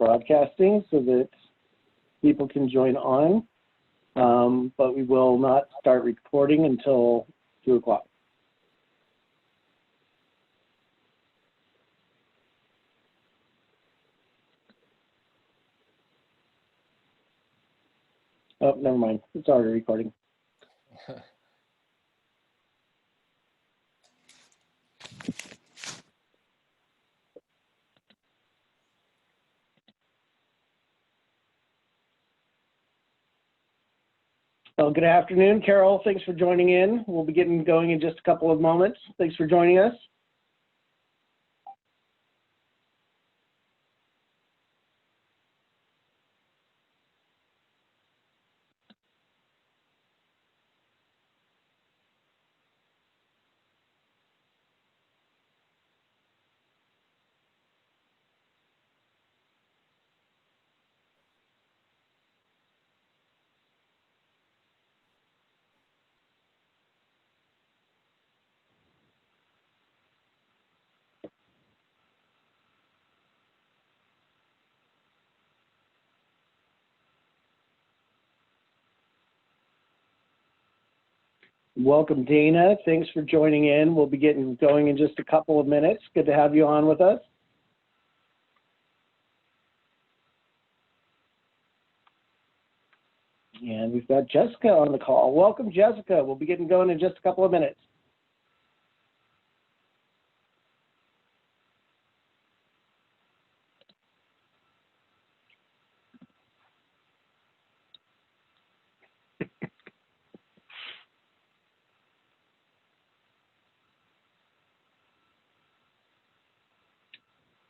broadcasting so that people can join on, but we will not start recording until 2 o'clock. Oh, never mind. It's already recording. Well, good afternoon, Carol. Thanks for joining in. We'll be getting going in just a couple of moments. Thanks for joining us. Welcome, Dana. Thanks for joining in. We'll be getting going in just a couple of minutes. Good to have you on with us. And we've got Jessica on the call. Welcome, Jessica. We'll be getting going in just a couple of minutes.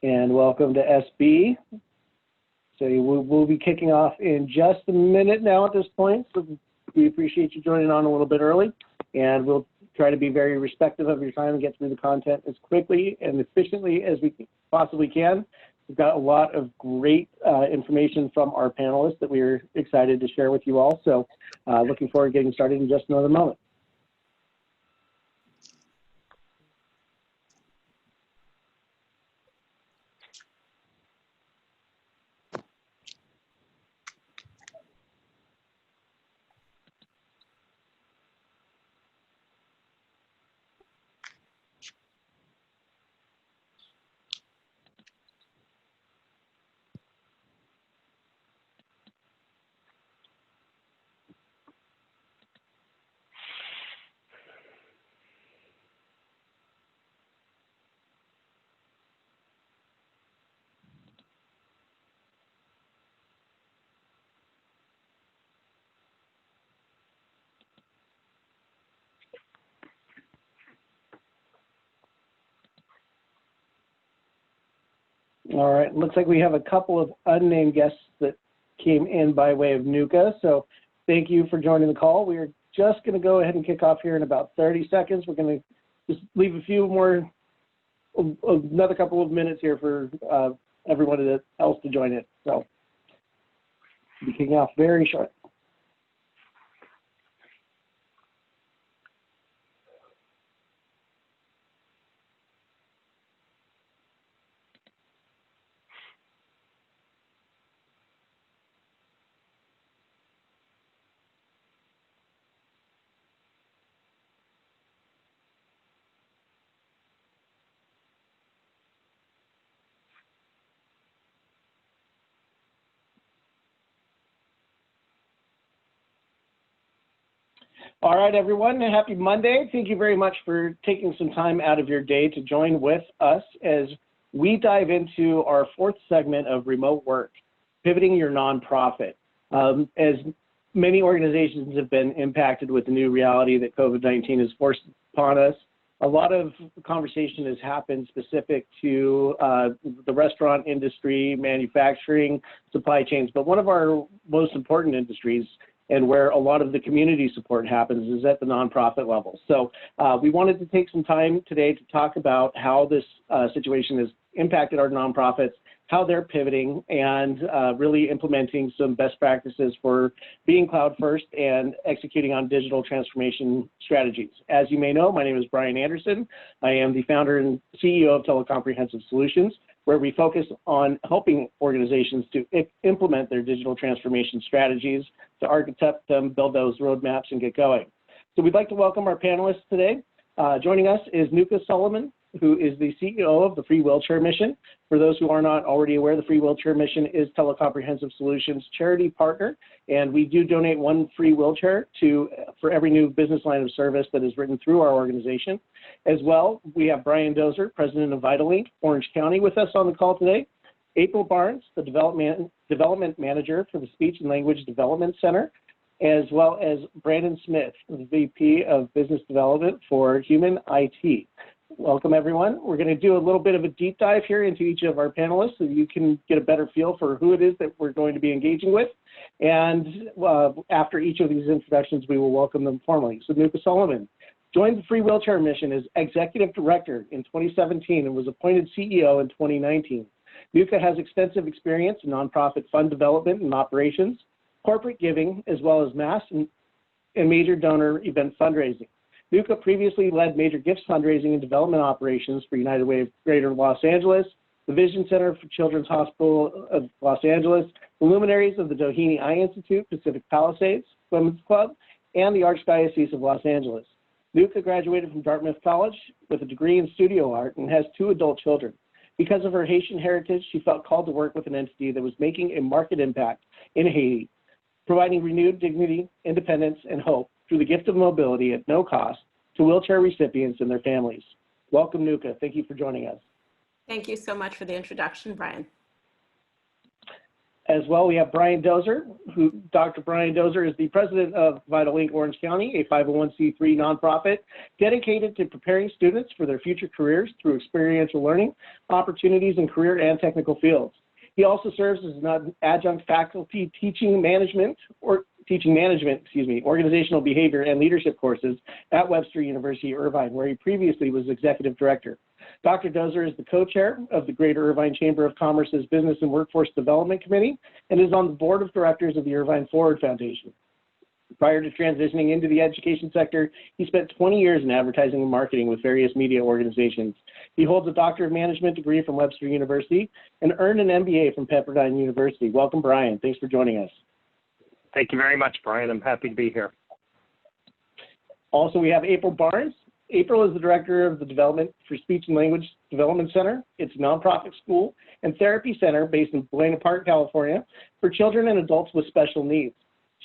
And welcome to SB. So we'll be kicking off in just a minute now at this point. So we appreciate you joining on a little bit early, and we'll try to be very respectful of your time and get through the content as quickly and efficiently as we possibly can. We've got a lot of great information from our panelists that we're excited to share with you all. So looking forward to getting started in just another moment. All right, looks like we have a couple of unnamed guests that came in by way of Nuka. So thank you for joining the call. We are just going to go ahead and kick off here in about 30 seconds. We're going to just leave a few more, another couple of minutes here for everyone else to join in. So we'll be kicking off very short. All right, everyone, happy Monday. Thank you very much for taking some time out of your day to join with us as we dive into our fourth segment of remote work, pivoting your nonprofit. As many organizations have been impacted with the new reality that COVID-19 has forced upon us, a lot of conversation has happened specific to the restaurant industry, manufacturing, supply chains, but one of our most important industries and where a lot of the community support happens is at the nonprofit level. So we wanted to take some time today to talk about how this situation has impacted our nonprofits, how they're pivoting, and really implementing some best practices for being cloud first and executing on digital transformation strategies. As you may know, my name is Brian Andersen. I am the founder and CEO of Telecomprehensive Solutions. where we focus on helping organizations to implement their digital transformation strategies, to architect them, build those roadmaps, and get going. So we'd like to welcome our panelists today. Joining us is Nuka Solomon, who is the CEO of the Free Wheelchair Mission. For those who are not already aware, the Free Wheelchair Mission is Telecomprehensive Solutions charity partner, and we do donate one free wheelchair for every new business line of service that is written through our organization. As well, we have Brian Dozer, president of Vitalink Orange County, with us on the call today. April Barnes, the development manager for the Speech and Language Development Center, as well as Brandon Smith, the VP of Business Development for Human IT. Welcome, everyone. We're going to do a little bit of a deep dive here into each of our panelists so you can get a better feel for who it is that we're going to be engaging with. And after each of these introductions, we will welcome them formally. So Nuka Solomon joined the Free Wheelchair Mission as Executive Director in 2017 and was appointed CEO in 2019. Nuka has extensive experience in nonprofit fund development and operations, corporate giving, as well as mass and major donor event fundraising. Nuka previously led major gifts fundraising and development operations for United Way of Greater Los Angeles, the Vision Center for Children's Hospital of Los Angeles, the luminaries of the Doheny Eye Institute, Pacific Palisades Women's Club, and the Archdiocese of Los Angeles. Nuka graduated from Dartmouth College with a degree in studio art and has 2 adult children. Because of her Haitian heritage, she felt called to work with an entity that was making a marked impact in Haiti, providing renewed dignity, independence, and hope through the gift of mobility at no cost to wheelchair recipients and their families. Welcome, Nuka. Thank you for joining us. Thank you so much for the introduction, Brian. As well, we have Brian Dozer, Dr. Brian Dozer is the president of Vitalink Orange County, a 501c3 nonprofit dedicated to preparing students for their future careers through experiential learning opportunities in career and technical fields. He also serves as an adjunct faculty teaching management, organizational behavior and leadership courses at Webster University, Irvine, where he previously was executive director. Dr. Dozer is the co-chair of the Greater Irvine Chamber of Commerce's Business and Workforce Development Committee and is on the board of directors of the Irvine Forward Foundation. Prior to transitioning into the education sector, he spent 20 years in advertising and marketing with various media organizations. He holds a Doctor of Management degree from Webster University and earned an MBA from Pepperdine University. Welcome, Brian. Thanks for joining us. Thank you very much, Brian. I'm happy to be here. Also, we have April Barnes. April is the director of the Development for Speech and Language Development Center. It's a nonprofit school and therapy center based in Buena Park, California, for children and adults with special needs.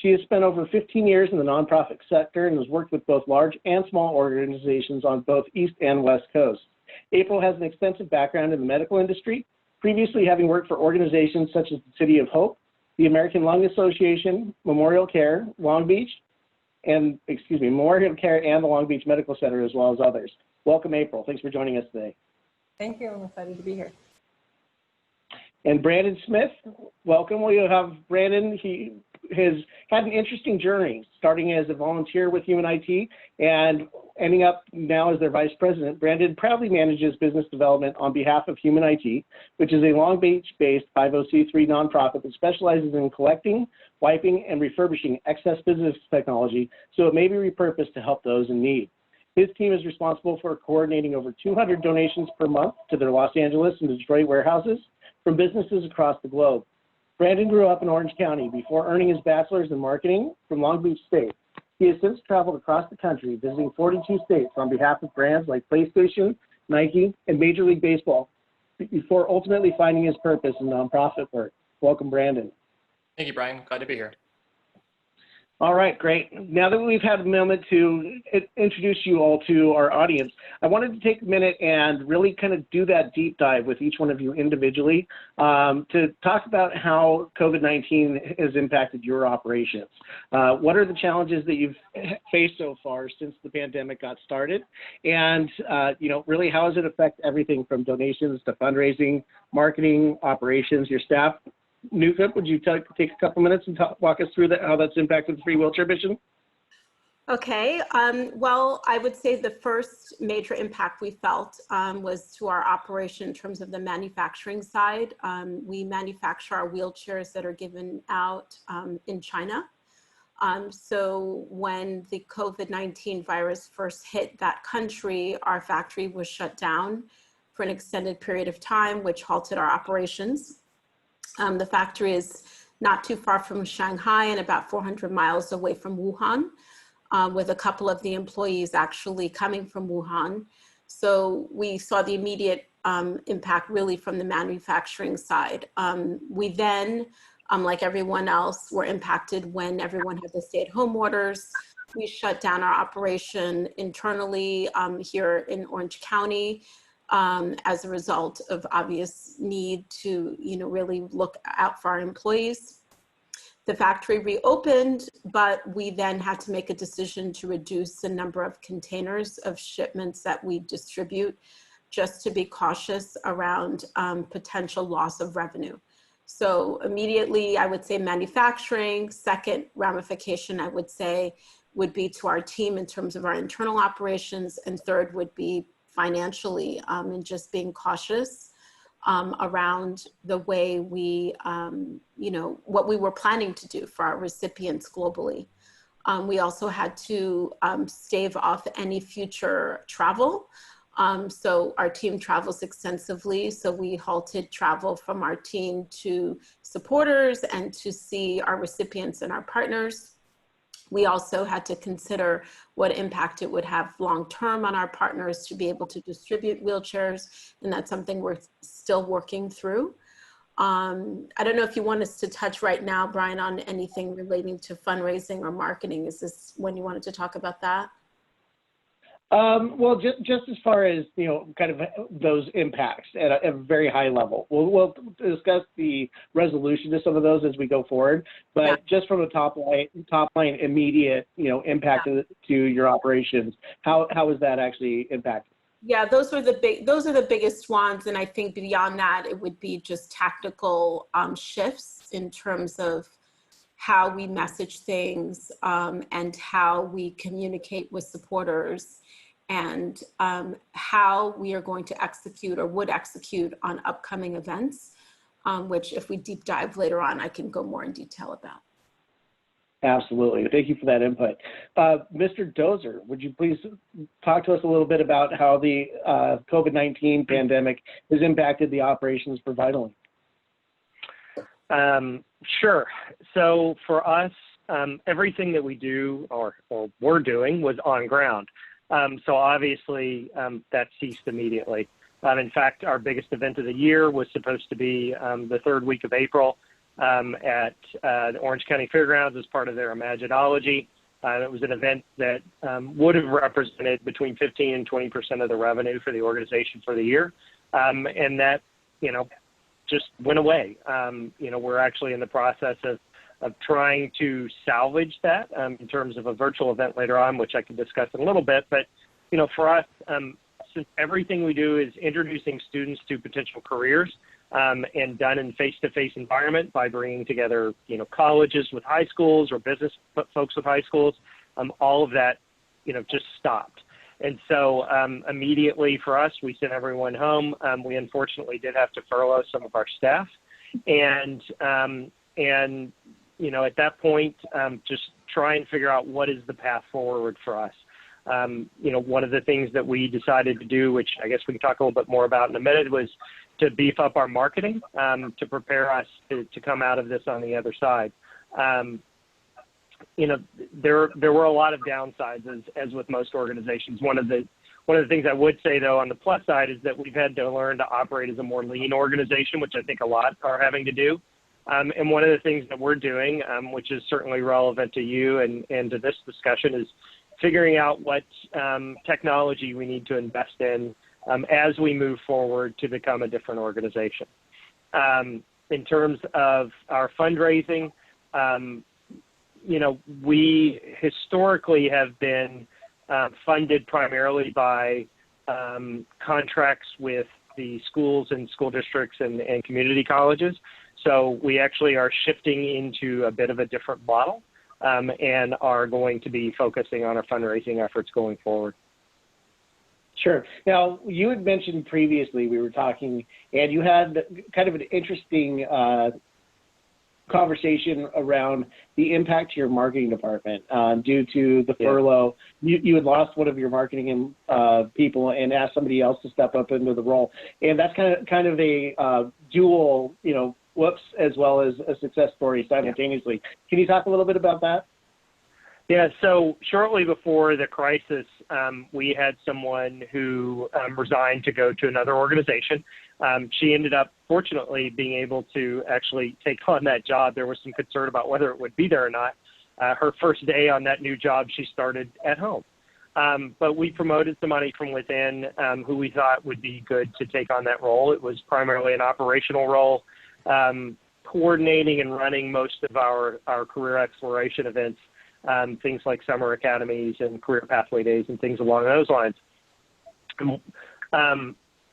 She has spent over 15 years in the nonprofit sector and has worked with both large and small organizations on both East and West Coasts. April has an extensive background in the medical industry, previously having worked for organizations such as the City of Hope, the American Lung Association, Memorial Care, Memorial Care and the Long Beach Medical Center, as well as others. Welcome, April. Thanks for joining us today. Thank you. I'm excited to be here. And Brandon Smith, welcome. We have Brandon. He has had an interesting journey, starting as a volunteer with Human IT and ending up now as their vice president. Brandon proudly manages business development on behalf of Human IT, which is a Long Beach-based 501c3 nonprofit that specializes in collecting, wiping, and refurbishing excess business technology so it may be repurposed to help those in need. His team is responsible for coordinating over 200 donations per month to their Los Angeles and Detroit warehouses from businesses across the globe. Brandon grew up in Orange County before earning his bachelor's in marketing from Long Beach State. He has since traveled across the country, visiting 42 states on behalf of brands like PlayStation, Nike, and Major League Baseball, before ultimately finding his purpose in nonprofit work. Welcome, Brandon. Thank you, Brian. Glad to be here. All right, great. Now that we've had a moment to introduce you all to our audience, I wanted to take a minute and really kind of do that deep dive with each one of you individually to talk about how COVID-19 has impacted your operations. What are the challenges that you've faced so far since the pandemic got started? And, really, how does it affect everything from donations to fundraising, marketing, operations, your staff? Nuka, would you take a couple minutes and walk us through how that's impacted the Free Wheelchair Mission? Okay, well, I would say the first major impact we felt was to our operation in terms of the manufacturing side. We manufacture our wheelchairs that are given out in China. So when the COVID-19 virus first hit that country, our factory was shut down for an extended period of time, which halted our operations. The factory is not too far from Shanghai and about 400 miles away from Wuhan, with a couple of the employees actually coming from Wuhan. So we saw the immediate impact really from the manufacturing side. We then, like everyone else, were impacted when everyone had the stay-at-home orders. We shut down our operation internally here in Orange County as a result of obvious need to, really look out for our employees. The factory reopened, but we then had to make a decision to reduce the number of containers of shipments that we distribute, just to be cautious around potential loss of revenue. So immediately, I would say manufacturing. Second ramification, I would say, would be to our team in terms of our internal operations. And third would be financially, and just being cautious around the way we, what we were planning to do for our recipients globally. We also had to stave off any future travel. So our team travels extensively. So we halted travel from our team to supporters and to see our recipients and our partners. We also had to consider what impact it would have long-term on our partners to be able to distribute wheelchairs. And that's something we're still working through. I don't know if you want us to touch right now, Brian, on anything relating to fundraising or marketing. Is this when you wanted to talk about that? Well, just as far as, kind of those impacts at a very high level. We'll discuss the resolution to some of those as we go forward, but just from a top line immediate, impact to your operations, how is that actually impacted? Yeah, those are the biggest ones. And I think beyond that, it would be just tactical shifts in terms of how we message things and how we communicate with supporters, and how we are going to execute or would execute on upcoming events, which if we deep dive later on, I can go more in detail about. Absolutely. Thank you for that input. Mr. Dozer, would you please talk to us a little bit about how the COVID-19 pandemic has impacted the operations for Vitaly? Sure. So for us, everything that we do or were doing was on ground. So obviously that ceased immediately. In fact, our biggest event of the year was supposed to be the third week of April at the Orange County Fairgrounds as part of their Imaginology. It was an event that would have represented between 15 and 20% of the revenue for the organization for the year. And that, just went away. We're actually in the process of trying to salvage that in terms of a virtual event later on, which I can discuss in a little bit. But, for us, since everything we do is introducing students to potential careers and done in face-to-face environment by bringing together, colleges with high schools or business folks with high schools, all of that, just stopped. And so immediately for us, we sent everyone home. We unfortunately did have to furlough some of our staff. And at that point, just try and figure out what is the path forward for us. One of the things that we decided to do, which I guess we can talk a little bit more about in a minute, was to beef up our marketing to prepare us to come out of this on the other side. There were a lot of downsides, as with most organizations. One of the things I would say, though, on the plus side is that we've had to learn to operate as a more lean organization, which I think a lot are having to do. And one of the things that we're doing, which is certainly relevant to you and to this discussion, is figuring out what technology we need to invest in as we move forward to become a different organization. In terms of our fundraising, we historically have been funded primarily by contracts with the schools and school districts and community colleges. So we actually are shifting into a bit of a different model and are going to be focusing on our fundraising efforts going forward. Sure. Now, you had mentioned previously, we were talking, and you had kind of an interesting conversation around the impact to your marketing department due to the furlough. You had lost one of your marketing people and asked somebody else to step up into the role, and that's kind of a dual, whoops, as well as a success story simultaneously. Can you talk a little bit about that? Yeah, so shortly before the crisis, we had someone who resigned to go to another organization. She ended up, fortunately, being able to actually take on that job. There was some concern about whether it would be there or not. Her first day on that new job, she started at home. But we promoted somebody from within who we thought would be good to take on that role. It was primarily an operational role, coordinating and running most of our career exploration events. Things like summer academies and career pathway days and things along those lines.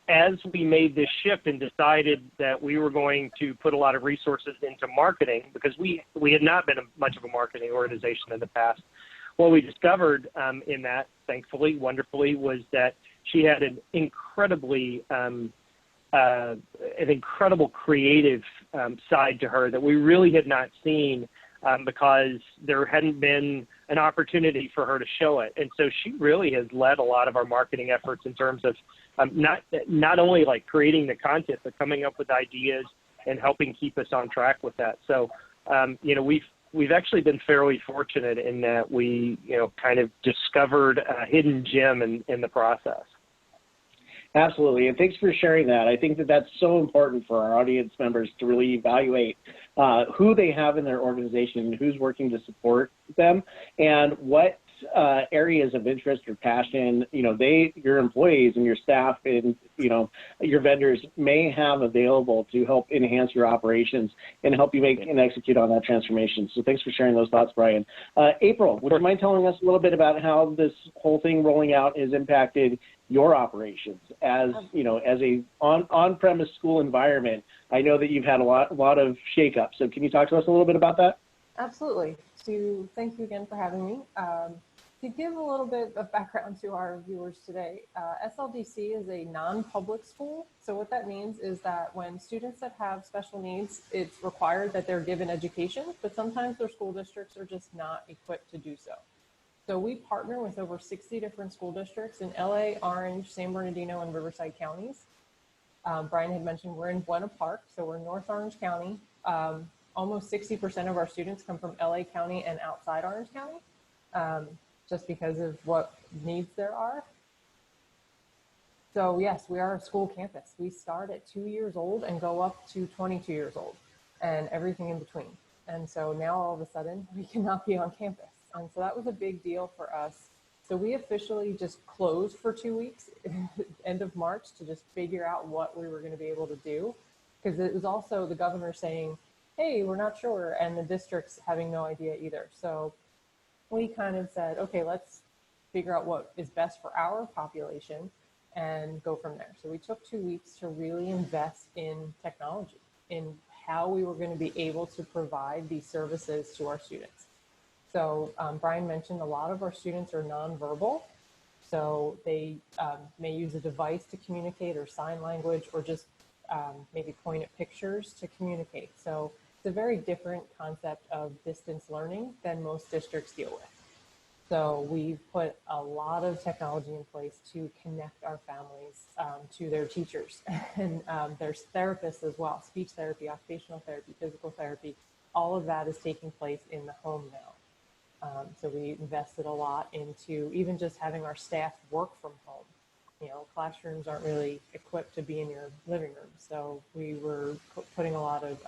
As we made this shift and decided that we were going to put a lot of resources into marketing, because we had not been much of a marketing organization in the past, what we discovered in that, thankfully, wonderfully, was that she had an incredible creative side to her that we really had not seen because there hadn't been an opportunity for her to show it. And so she really has led a lot of our marketing efforts in terms of not only like creating the content, but coming up with ideas and helping keep us on track with that. So, we've actually been fairly fortunate in that we, kind of discovered a hidden gem in the process. Absolutely, and thanks for sharing that. I think that that's so important for our audience members to really evaluate who they have in their organization and who's working to support them, and what areas of interest or passion, your employees and your staff and, your vendors may have available to help enhance your operations and help you make and execute on that transformation. So thanks for sharing those thoughts, Brian. April, would you mind telling us a little bit about how this whole thing rolling out has impacted your operations as, as a on-premise school environment? I know that you've had a lot of shakeup. So can you talk to us a little bit about that? Absolutely. Thank you again for having me. To give a little bit of background to our viewers today, SLDC is a non-public school. So what that means is that when students that have special needs, it's required that they're given education, but sometimes their school districts are just not equipped to do so. So we partner with over 60 different school districts in LA, Orange, San Bernardino, and Riverside counties. Brian had mentioned we're in Buena Park, so we're in North Orange County. Almost 60% of our students come from LA County and outside Orange County, just because of what needs there are. So yes, we are a school campus. We start at 2 years old and go up to 22 years old and everything in between. And so now all of a sudden we cannot be on campus. And so that was a big deal for us. So we officially just closed for 2 weeks, end of March, to just figure out what we were going to be able to do. Because it was also the governor saying, hey, we're not sure, and the districts having no idea either. So we kind of said, okay, let's figure out what is best for our population and go from there. So we took 2 weeks to really invest in technology, in how we were going to be able to provide these services to our students. So Brian mentioned a lot of our students are nonverbal. So they may use a device to communicate, or sign language, or just maybe point at pictures to communicate. So it's a very different concept of distance learning than most districts deal with. So we've put a lot of technology in place to connect our families to their teachers and their therapists as well. Speech therapy, occupational therapy, physical therapy, all of that is taking place in the home now. So we invested a lot into even just having our staff work from home. Classrooms aren't really equipped to be in your living room. So we were putting a lot of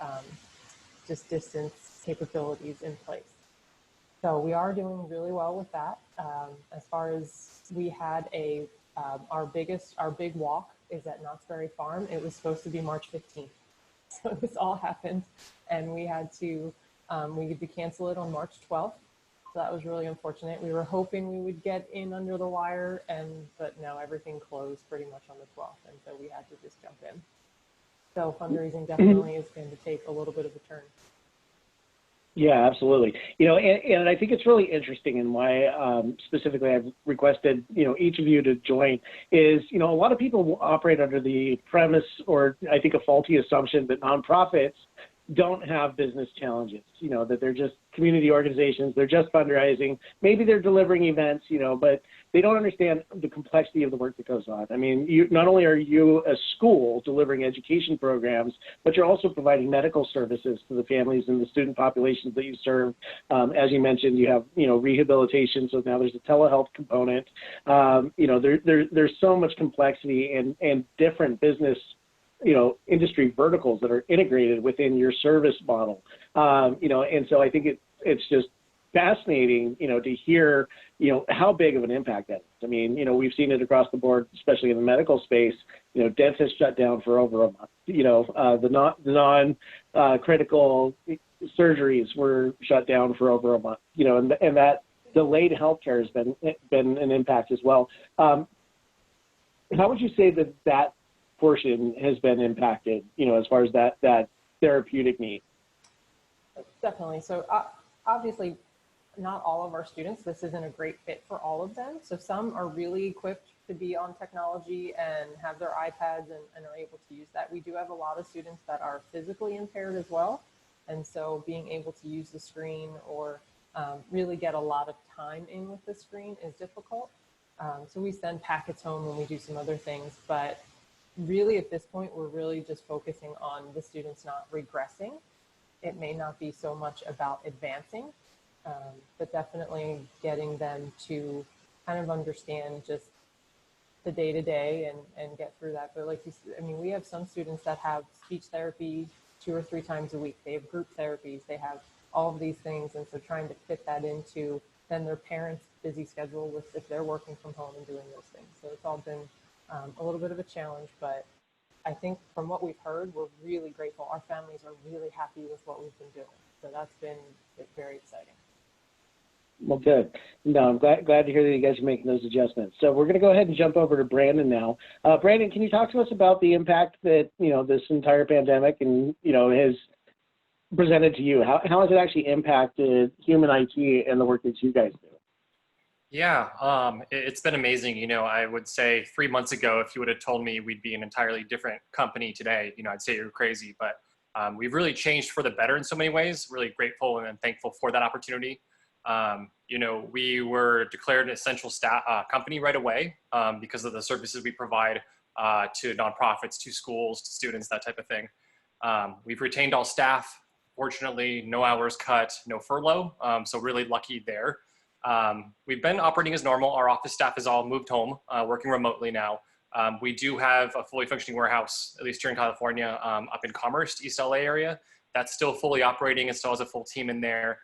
just distance capabilities in place. So we are doing really well with that. As far as we had our big walk is at Knott's Berry Farm. It was supposed to be March 15th. So this all happened, and we had to cancel it on March 12th. So that was really unfortunate. We were hoping we would get in under the wire, but no, everything closed pretty much on the 12th, and so we had to just jump in. So fundraising definitely is going to take a little bit of a turn. Yeah, absolutely. And I think it's really interesting, and why specifically I've requested, each of you to join is, a lot of people operate under the premise, or I think a faulty assumption, that nonprofits don't have business challenges, that they're just community organizations, they're just fundraising, maybe they're delivering events, but they don't understand the complexity of the work that goes on. I mean, not only are you a school delivering education programs, but you're also providing medical services to the families and the student populations that you serve. As you mentioned, you have, rehabilitation, so now there's a telehealth component. There's so much complexity and different business industry verticals that are integrated within your service model. And so I think it's just fascinating, to hear, how big of an impact that is. I mean, we've seen it across the board, especially in the medical space. Dentists shut down for over a month. The non-critical surgeries were shut down for over a month. And that delayed healthcare has been an impact as well. How would you say that portion has been impacted, as far as that therapeutic need? Definitely. So obviously, not all of our students, this isn't a great fit for all of them. So some are really equipped to be on technology and have their iPads and are able to use that. We do have a lot of students that are physically impaired as well. And so being able to use the screen or really get a lot of time in with the screen is difficult. So we send packets home when we do some other things, but really at this point, we're really just focusing on the students not regressing. It may not be so much about advancing, but definitely getting them to kind of understand just the day-to-day and get through that. But like you said, I mean, we have some students that have speech therapy 2 or 3 times a week. They have group therapies. They have all of these things. And so trying to fit that into then their parents' busy schedule with if they're working from home and doing those things. So it's all been a little bit of a challenge, but I think from what we've heard, we're really grateful. Our families are really happy with what we've been doing. So that's been very exciting. Well, good. No, I'm glad to hear that you guys are making those adjustments. So we're going to go ahead and jump over to Brandon now. Brandon, can you talk to us about the impact that, this entire pandemic and, has presented to you? How has it actually impacted human IT and the work that you guys do? Yeah, it's been amazing. I would say 3 months ago, if you would have told me we'd be an entirely different company today, I'd say you're crazy. But we've really changed for the better in so many ways. Really grateful and thankful for that opportunity. We were declared an essential company right away because of the services we provide to nonprofits, to schools, to students, that type of thing. We've retained all staff. Fortunately, no hours cut, no furlough. So really lucky there. We've been operating as normal. Our office staff has all moved home, working remotely now. We do have a fully functioning warehouse, at least here in California, up in Commerce, East LA area. That's still fully operating. It still has a full team in there.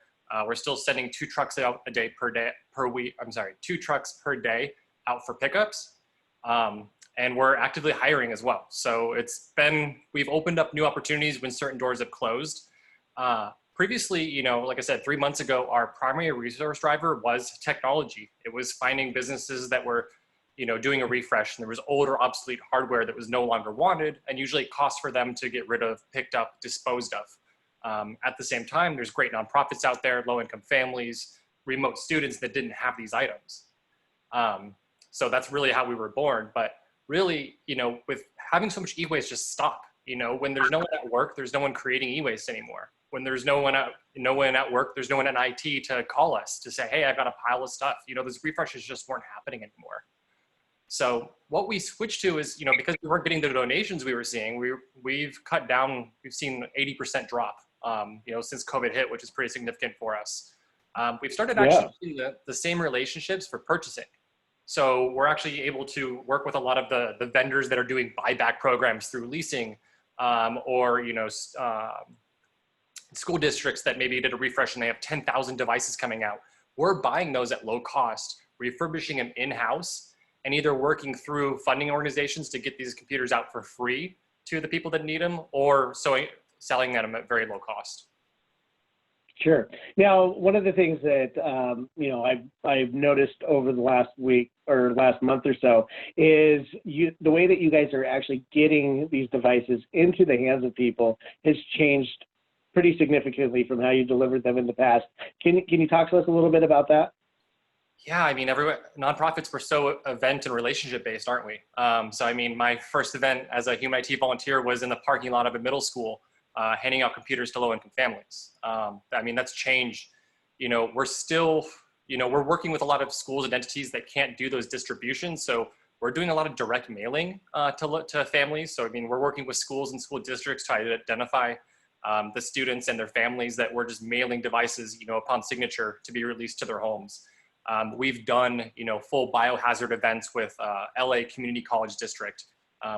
We're still sending 2 trucks out a day per week. 2 trucks per day out for pickups. And we're actively hiring as well. So we've opened up new opportunities when certain doors have closed. Previously, like I said, 3 months ago, our primary resource driver was technology. It was finding businesses that were, doing a refresh, and there was old or obsolete hardware that was no longer wanted, and usually it costs for them to get rid of, picked up, disposed of. At the same time, there's great nonprofits out there, low-income families, remote students that didn't have these items. So that's really how we were born. But really, with having so much e-waste, just stop. When there's no one at work, there's no one creating e-waste anymore. When there's no one at work, there's no one in IT to call us to say, hey, I've got a pile of stuff. Those refreshes just weren't happening anymore. So what we switched to is, because we weren't getting the donations we were seeing, we've cut down, we've seen 80% drop, since COVID hit, which is pretty significant for us. We've started actually doing the same relationships for purchasing. So we're actually able to work with a lot of the vendors that are doing buyback programs through leasing, or, school districts that maybe did a refresh and they have 10,000 devices coming out. We're buying those at low cost, refurbishing them in-house, and either working through funding organizations to get these computers out for free to the people that need them, or selling them at very low cost. Sure. Now, one of the things that I've noticed over the last week or last month or so is the way that you guys are actually getting these devices into the hands of people has changed pretty significantly from how you delivered them in the past. Can you talk to us a little bit about that? Yeah, nonprofits were so event and relationship based, aren't we? So my first event as a human IT volunteer was in the parking lot of a middle school. handing out computers to low-income families. I mean, that's changed. You know, we're still, you know, we're working with a lot of schools and entities that can't do those distributions. So we're doing a lot of direct mailing to families. So, I mean, we're working with schools and school districts to identify the students and their families that we're just mailing devices, you know, upon signature to be released to their homes. We've done, you know, full biohazard events with LA Community College District.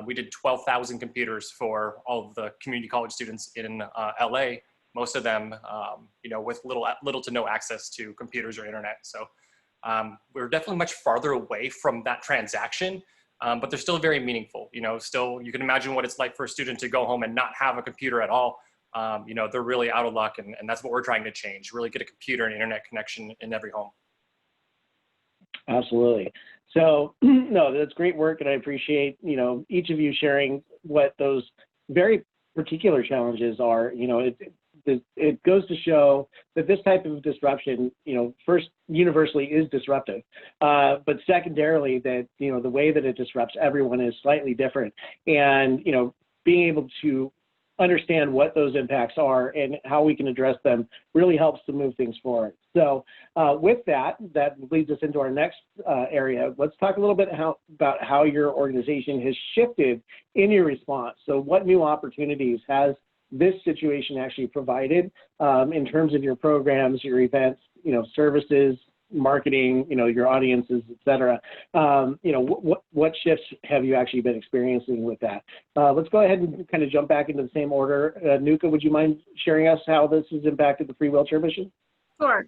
We did 12,000 computers for all of the community college students in LA, most of them, you know, with little to no access to computers or internet. So we're definitely much farther away from that transaction, but they're still very meaningful. You know, still, you can imagine what it's like for a student to go home and not have a computer at all. You know, they're really out of luck, and that's what we're trying to change, really get a computer and internet connection in every home. Absolutely. So, no, that's great work, and I appreciate, you know, each of you sharing what those very particular challenges are. You know, it goes to show that this type of disruption, you know, first, universally is disruptive, but secondarily that, you know, the way that it disrupts everyone is slightly different. And, you know, being able to understand what those impacts are and how we can address them really helps to move things forward. So with that leads us into our next area. Let's talk a little bit about how your organization has shifted in your response. So what new opportunities has this situation actually provided in terms of your programs, your events, you know, services, marketing, you know, your audiences, et cetera. You know, what shifts have you actually been experiencing with that? Let's go ahead and kind of jump back into the same order. Nuka, would you mind sharing us how this has impacted the free wheelchair mission? Sure.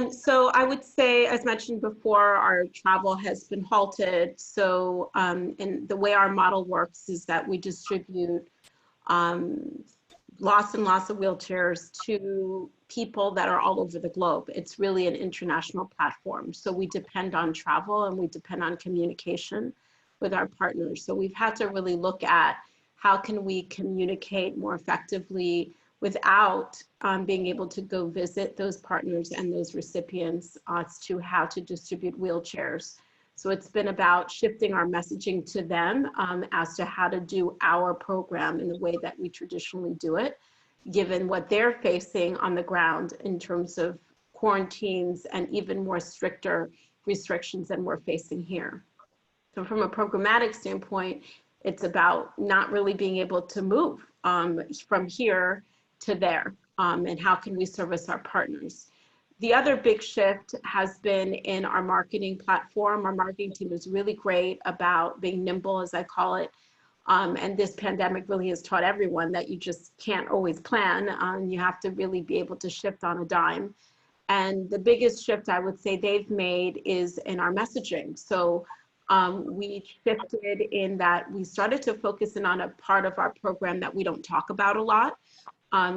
So I would say, as mentioned before, our travel has been halted. So, and the way our model works is that we distribute lots and lots of wheelchairs to people that are all over the globe. It's really an international platform. So we depend on travel and we depend on communication with our partners. So we've had to really look at how can we communicate more effectively without being able to go visit those partners and those recipients as to how to distribute wheelchairs. So it's been about shifting our messaging to them as to how to do our program in the way that we traditionally do it, given what they're facing on the ground in terms of quarantines and even more stricter restrictions than we're facing here. So from a programmatic standpoint, it's about not really being able to move from here to there, and how can we service our partners. The other big shift has been in our marketing platform. Our marketing team is really great about being nimble, as I call it. And this pandemic really has taught everyone that you just can't always plan. You have to really be able to shift on a dime. And the biggest shift I would say they've made is in our messaging. So we shifted in that we started to focus in on a part of our program that we don't talk about a lot.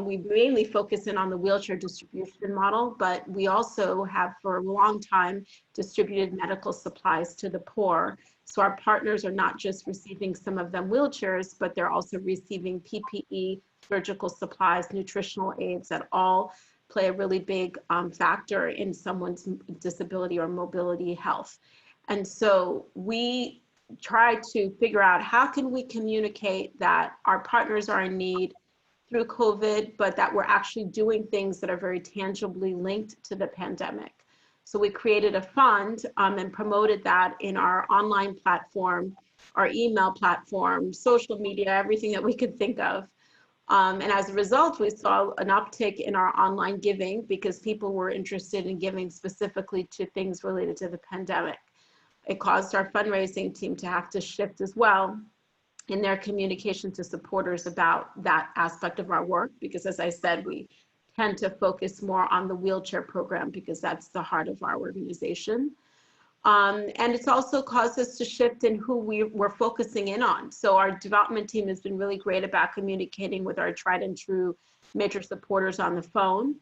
We mainly focus in on the wheelchair distribution model, but we also have for a long time distributed medical supplies to the poor. So our partners are not just receiving some of them wheelchairs, but they're also receiving PPE, surgical supplies, nutritional aids that all play a really big factor in someone's disability or mobility health. And so we try to figure out how can we communicate that our partners are in need through COVID, but that we're actually doing things that are very tangibly linked to the pandemic. So we created a fund and promoted that in our online platform, our email platform, social media, everything that we could think of. And as a result, we saw an uptick in our online giving because people were interested in giving specifically to things related to the pandemic. It caused our fundraising team to have to shift as well in their communication to supporters about that aspect of our work, because as I said, we tend to focus more on the wheelchair program because that's the heart of our organization. And it's also caused us to shift in who we're focusing in on. So our development team has been really great about communicating with our tried and true major supporters on the phone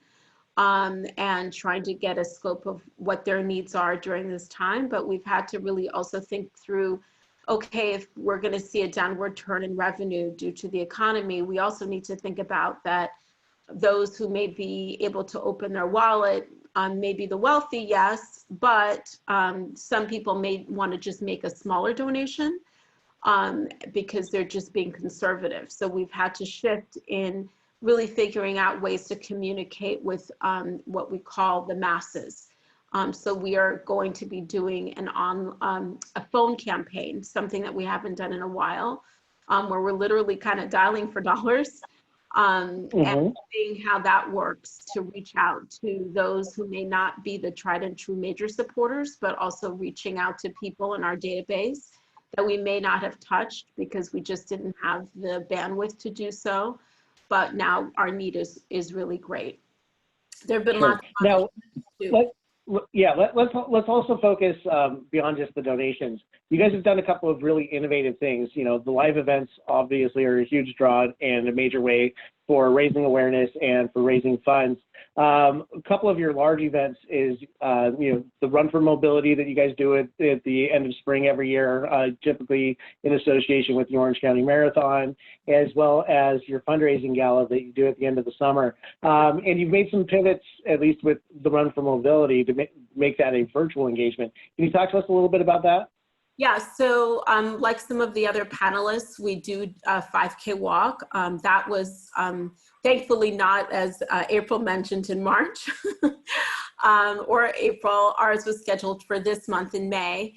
and trying to get a scope of what their needs are during this time. But we've had to really also think through, okay, if we're going to see a downward turn in revenue due to the economy, we also need to think about that those who may be able to open their wallet, maybe the wealthy, yes, but some people may want to just make a smaller donation because they're just being conservative. So we've had to shift in really figuring out ways to communicate with what we call the masses. So we are going to be doing a phone campaign, something that we haven't done in a while, where we're literally kind of dialing for dollars and seeing how that works to reach out to those who may not be the tried and true major supporters, but also reaching out to people in our database that we may not have touched because we just didn't have the bandwidth to do so. But now our need is really great. There have been lots of let's also focus beyond just the donations. You guys have done a couple of really innovative things. You know, the live events obviously are a huge draw and a major way for raising awareness and for raising funds. A couple of your large events is, the Run for Mobility that you guys do at the end of spring every year, typically in association with the Orange County Marathon, as well as your fundraising gala that you do at the end of the summer. And you've made some pivots, at least with the Run for Mobility, to make that a virtual engagement. Can you talk to us a little bit about that? Yeah, so like some of the other panelists, we do a 5K walk. That was thankfully not, as April mentioned, in March or April. Ours was scheduled for this month in May.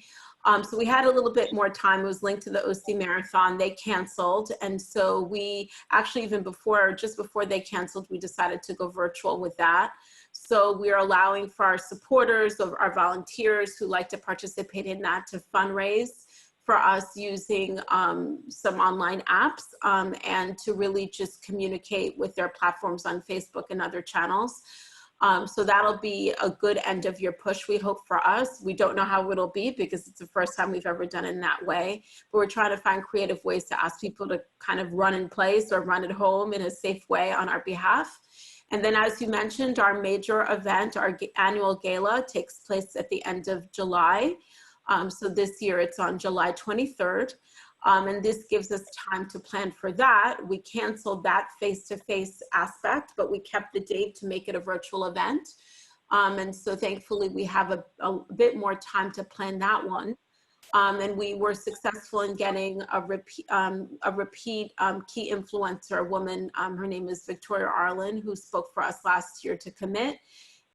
So we had a little bit more time. It was linked to the OC Marathon. They canceled. And so we actually, just before they canceled, we decided to go virtual with that. So we are allowing for our supporters, or our volunteers who like to participate in that, to fundraise for us using some online apps and to really just communicate with their platforms on Facebook and other channels. So that'll be a good end of year push, we hope, for us. We don't know how it'll be because it's the first time we've ever done it in that way, but we're trying to find creative ways to ask people to kind of run in place or run at home in a safe way on our behalf. And then, as you mentioned, our major event, our annual gala, takes place at the end of July. So this year it's on July 23rd. And this gives us time to plan for that. We canceled that face-to-face aspect, but we kept the date to make it a virtual event. And so thankfully we have a bit more time to plan that one. And we were successful in getting a repeat key influencer, a woman, her name is Victoria Arlen, who spoke for us last year, to commit.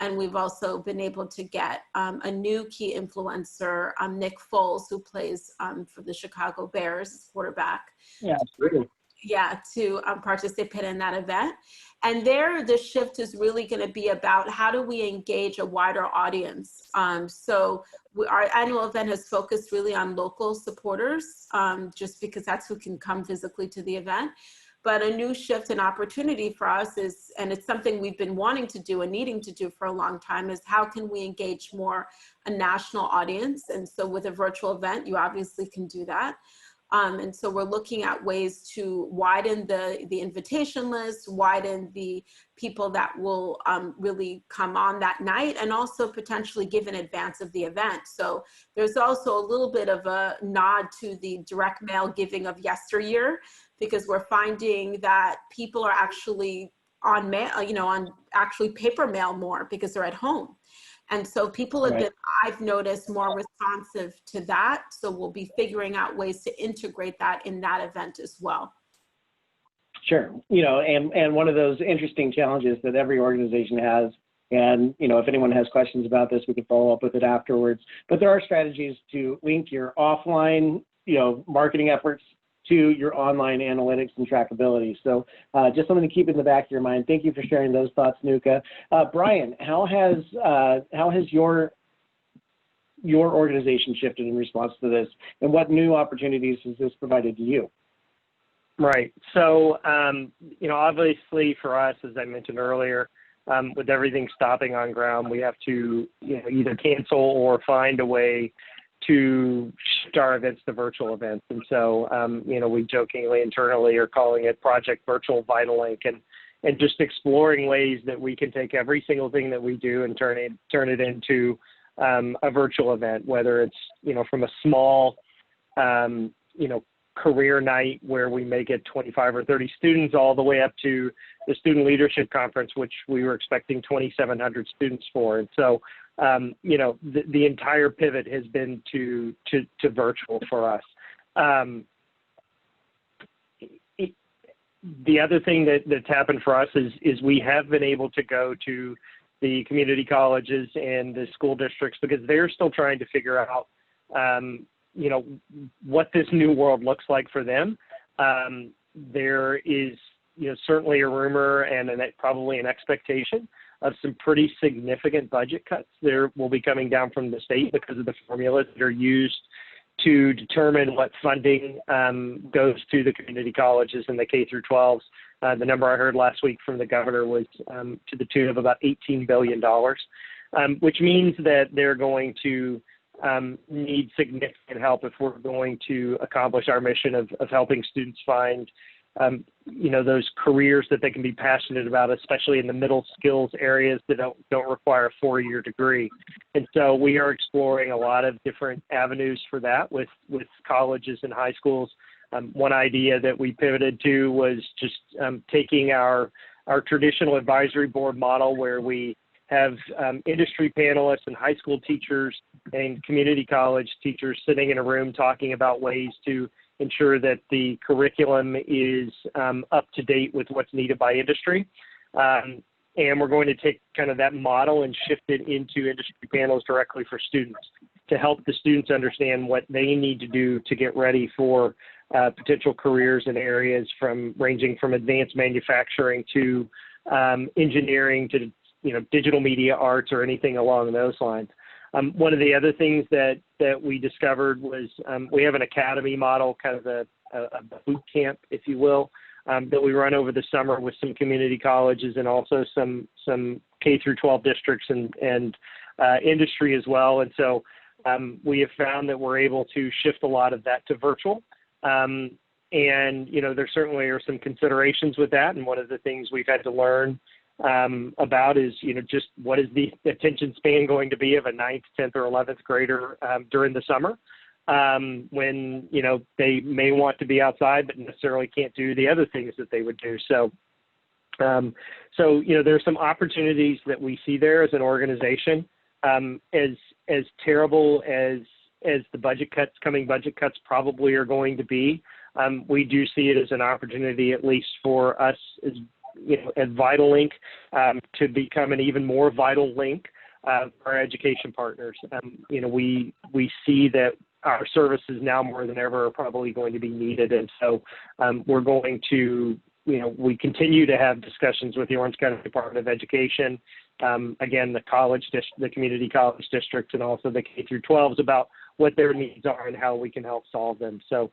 And we've also been able to get a new key influencer, Nick Foles, who plays for the Chicago Bears as quarterback. Yeah, absolutely. Yeah, to participate in that event. And there, the shift is really going to be about how do we engage a wider audience. Our annual event has focused really on local supporters, just because that's who can come physically to the event. But a new shift and opportunity for us is, and it's something we've been wanting to do and needing to do for a long time, is how can we engage more a national audience? And so with a virtual event, you obviously can do that. And so we're looking at ways to widen the invitation list, widen the people that will really come on that night, and also potentially give in advance of the event. So there's also a little bit of a nod to the direct mail giving of yesteryear, because we're finding that people are actually on mail, on actually paper mail more because they're at home. And so people have been, I've noticed, more responsive to that. So we'll be figuring out ways to integrate that in that event as well. Sure. And one of those interesting challenges that every organization has, and, if anyone has questions about this, we can follow up with it afterwards. But there are strategies to link your offline, marketing efforts to your online analytics and trackability. So just something to keep in the back of your mind. Thank you for sharing those thoughts, Nuka. Brian, how has your organization shifted in response to this, and what new opportunities has this provided to you? Right. So, obviously for us, as I mentioned earlier, with everything stopping on ground, we have to either cancel or find a way to shift our events to virtual events. And so, we jokingly internally are calling it Project Virtual Vital Link, and just exploring ways that we can take every single thing that we do and turn it into a virtual event, whether it's, from a small, career night where we may get 25 or 30 students, all the way up to the Student Leadership Conference, which we were expecting 2,700 students for. And so, the entire pivot has been to the other thing that's happened for us is we have been able to go to the community colleges and the school districts because they're still trying to figure out, what this new world looks like for them. There is, certainly a rumor and probably an expectation of some pretty significant budget cuts. There will be coming down from the state because of the formulas that are used to determine what funding goes to the community colleges and the K through 12s. The number I heard last week from the governor was to the tune of about $18 billion, which means that they're going to need significant help if we're going to accomplish our mission of helping students find those careers that they can be passionate about, especially in the middle skills areas that don't require a 4-year degree. And so we are exploring a lot of different avenues for that with colleges and high schools. One idea that we pivoted to was just taking our traditional advisory board model where we have industry panelists and high school teachers and community college teachers sitting in a room talking about ways to ensure that the curriculum is up to date with what's needed by industry. And we're going to take kind of that model and shift it into industry panels directly for students to help the students understand what they need to do to get ready for potential careers in areas ranging from advanced manufacturing to engineering to digital media arts or anything along those lines. One of the other things that we discovered was we have an academy model, kind of a boot camp, if you will, that we run over the summer with some community colleges and also some K through 12 districts and industry as well. And so we have found that we're able to shift a lot of that to virtual. And there certainly are some considerations with that. And one of the things we've had to learn about is, just what is the attention span going to be of a 9th, 10th, or 11th grader during the summer when, they may want to be outside but necessarily can't do the other things that they would do. So, there's some opportunities that we see there as an organization. As terrible as the coming budget cuts probably are going to be, we do see it as an opportunity, at least for us as at VitalLink, to become an even more vital link for our education partners. We see that our services now more than ever are probably going to be needed. And so we're going to, we continue to have discussions with the Orange County Department of Education, again, the community college districts, and also the K through 12s about what their needs are and how we can help solve them. So,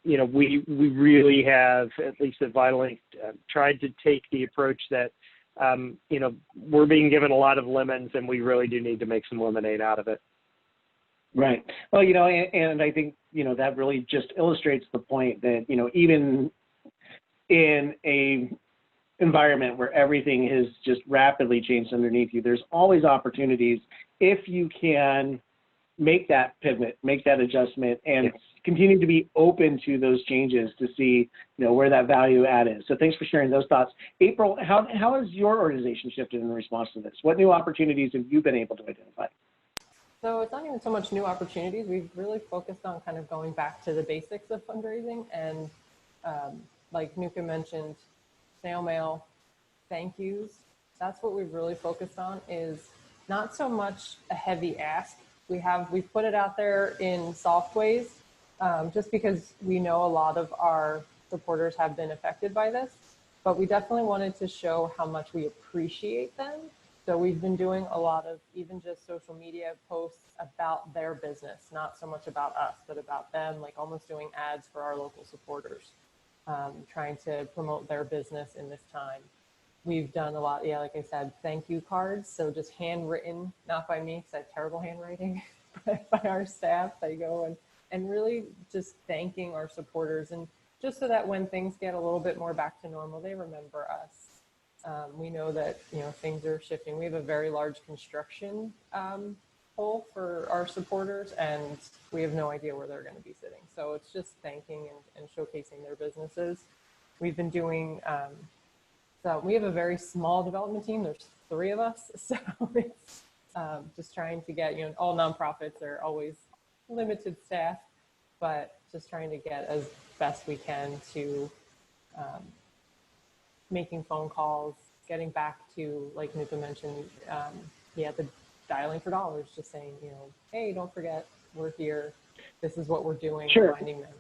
we really have, at least at VitalLink, tried to take the approach that, we're being given a lot of lemons and we really do need to make some lemonade out of it. Right. Well, and I think, that really just illustrates the point that, even in a environment where everything has just rapidly changed underneath you, there's always opportunities if you can make that pivot, make that adjustment, and continue to be open to those changes to see, where that value add is. So thanks for sharing those thoughts. April, how has your organization shifted in response to this? What new opportunities have you been able to identify? So it's not even so much new opportunities. We've really focused on kind of going back to the basics of fundraising. And like Nuka mentioned, snail mail, thank yous. That's what we've really focused on, is not so much a heavy ask. We've put it out there in soft ways, just because we know a lot of our supporters have been affected by this, but we definitely wanted to show how much we appreciate them. So we've been doing a lot of even just social media posts about their business, not so much about us, but about them, like almost doing ads for our local supporters, trying to promote their business in this time. We've done a lot, like I said, thank you cards. So just handwritten, not by me, because I have terrible handwriting, but by our staff. They go and really just thanking our supporters, and just so that when things get a little bit more back to normal, they remember us. We know that, things are shifting. We have a very large construction hole for our supporters, and we have no idea where they're going to be sitting. So it's just thanking and showcasing their businesses. We've been doing, so we have a very small development team. There's 3 of us. So it's just trying to get, all nonprofits are always limited staff, but just trying to get as best we can to making phone calls, getting back to, like Nuka mentioned, the dialing for dollars, just saying, hey, don't forget, we're here. This is what we're doing, Sure. reminding them.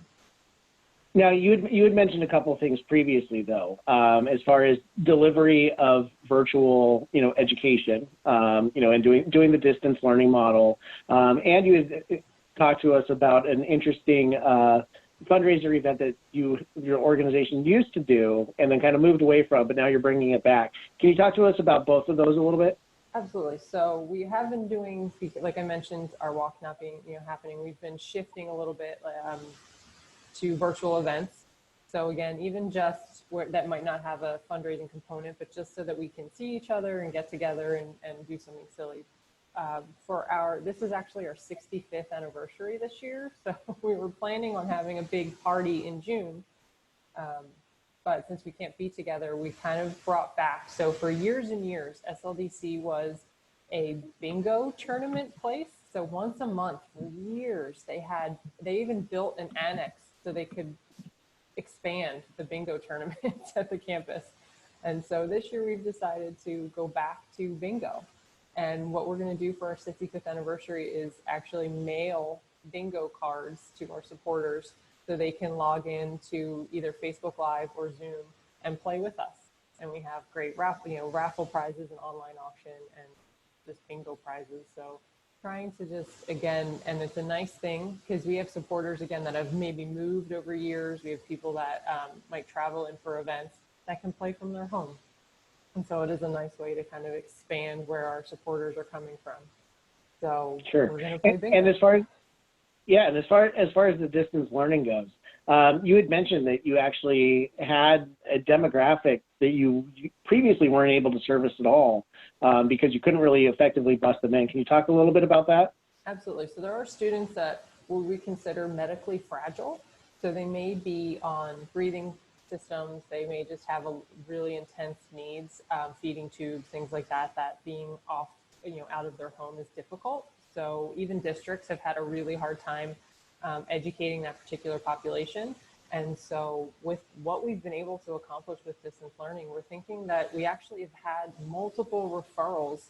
Now, you had mentioned a couple of things previously, though, as far as delivery of virtual, education, and doing the distance learning model, and you had talked to us about an interesting fundraiser event that your organization used to do and then kind of moved away from, but now you're bringing it back. Can you talk to us about both of those a little bit? Absolutely. So we have been doing, like I mentioned, our walk not being happening. We've been shifting a little bit to virtual events. So again, even just where that might not have a fundraising component, but just so that we can see each other and get together and do something silly. This is actually our 65th anniversary this year. So we were planning on having a big party in June. But since we can't be together, we kind of brought back. So for years and years, SLDC was a bingo tournament place. So once a month for years, they even built an annex so they could expand the bingo tournaments at the campus. And so this year we've decided to go back to bingo. And what we're going to do for our 65th anniversary is actually mail bingo cards to our supporters so they can log in to either Facebook Live or Zoom and play with us. And we have great raffle prizes and online auction and just bingo prizes. So trying to just, again, and it's a nice thing because we have supporters, again, that have maybe moved over years. We have people that might travel in for events that can play from their home. And so it is a nice way to kind of expand where our supporters are coming from. So sure. We're going to play bingo. And as far as the distance learning goes, you had mentioned that you actually had a demographic that you previously weren't able to service at all because you couldn't really effectively bus them in. Can you talk a little bit about that? Absolutely. So there are students that we consider medically fragile. So they may be on breathing systems. They may just have a really intense needs, feeding tubes, things like that, that being off, out of their home is difficult. So even districts have had a really hard time educating that particular population. And so with what we've been able to accomplish with distance learning, we're thinking that we actually have had multiple referrals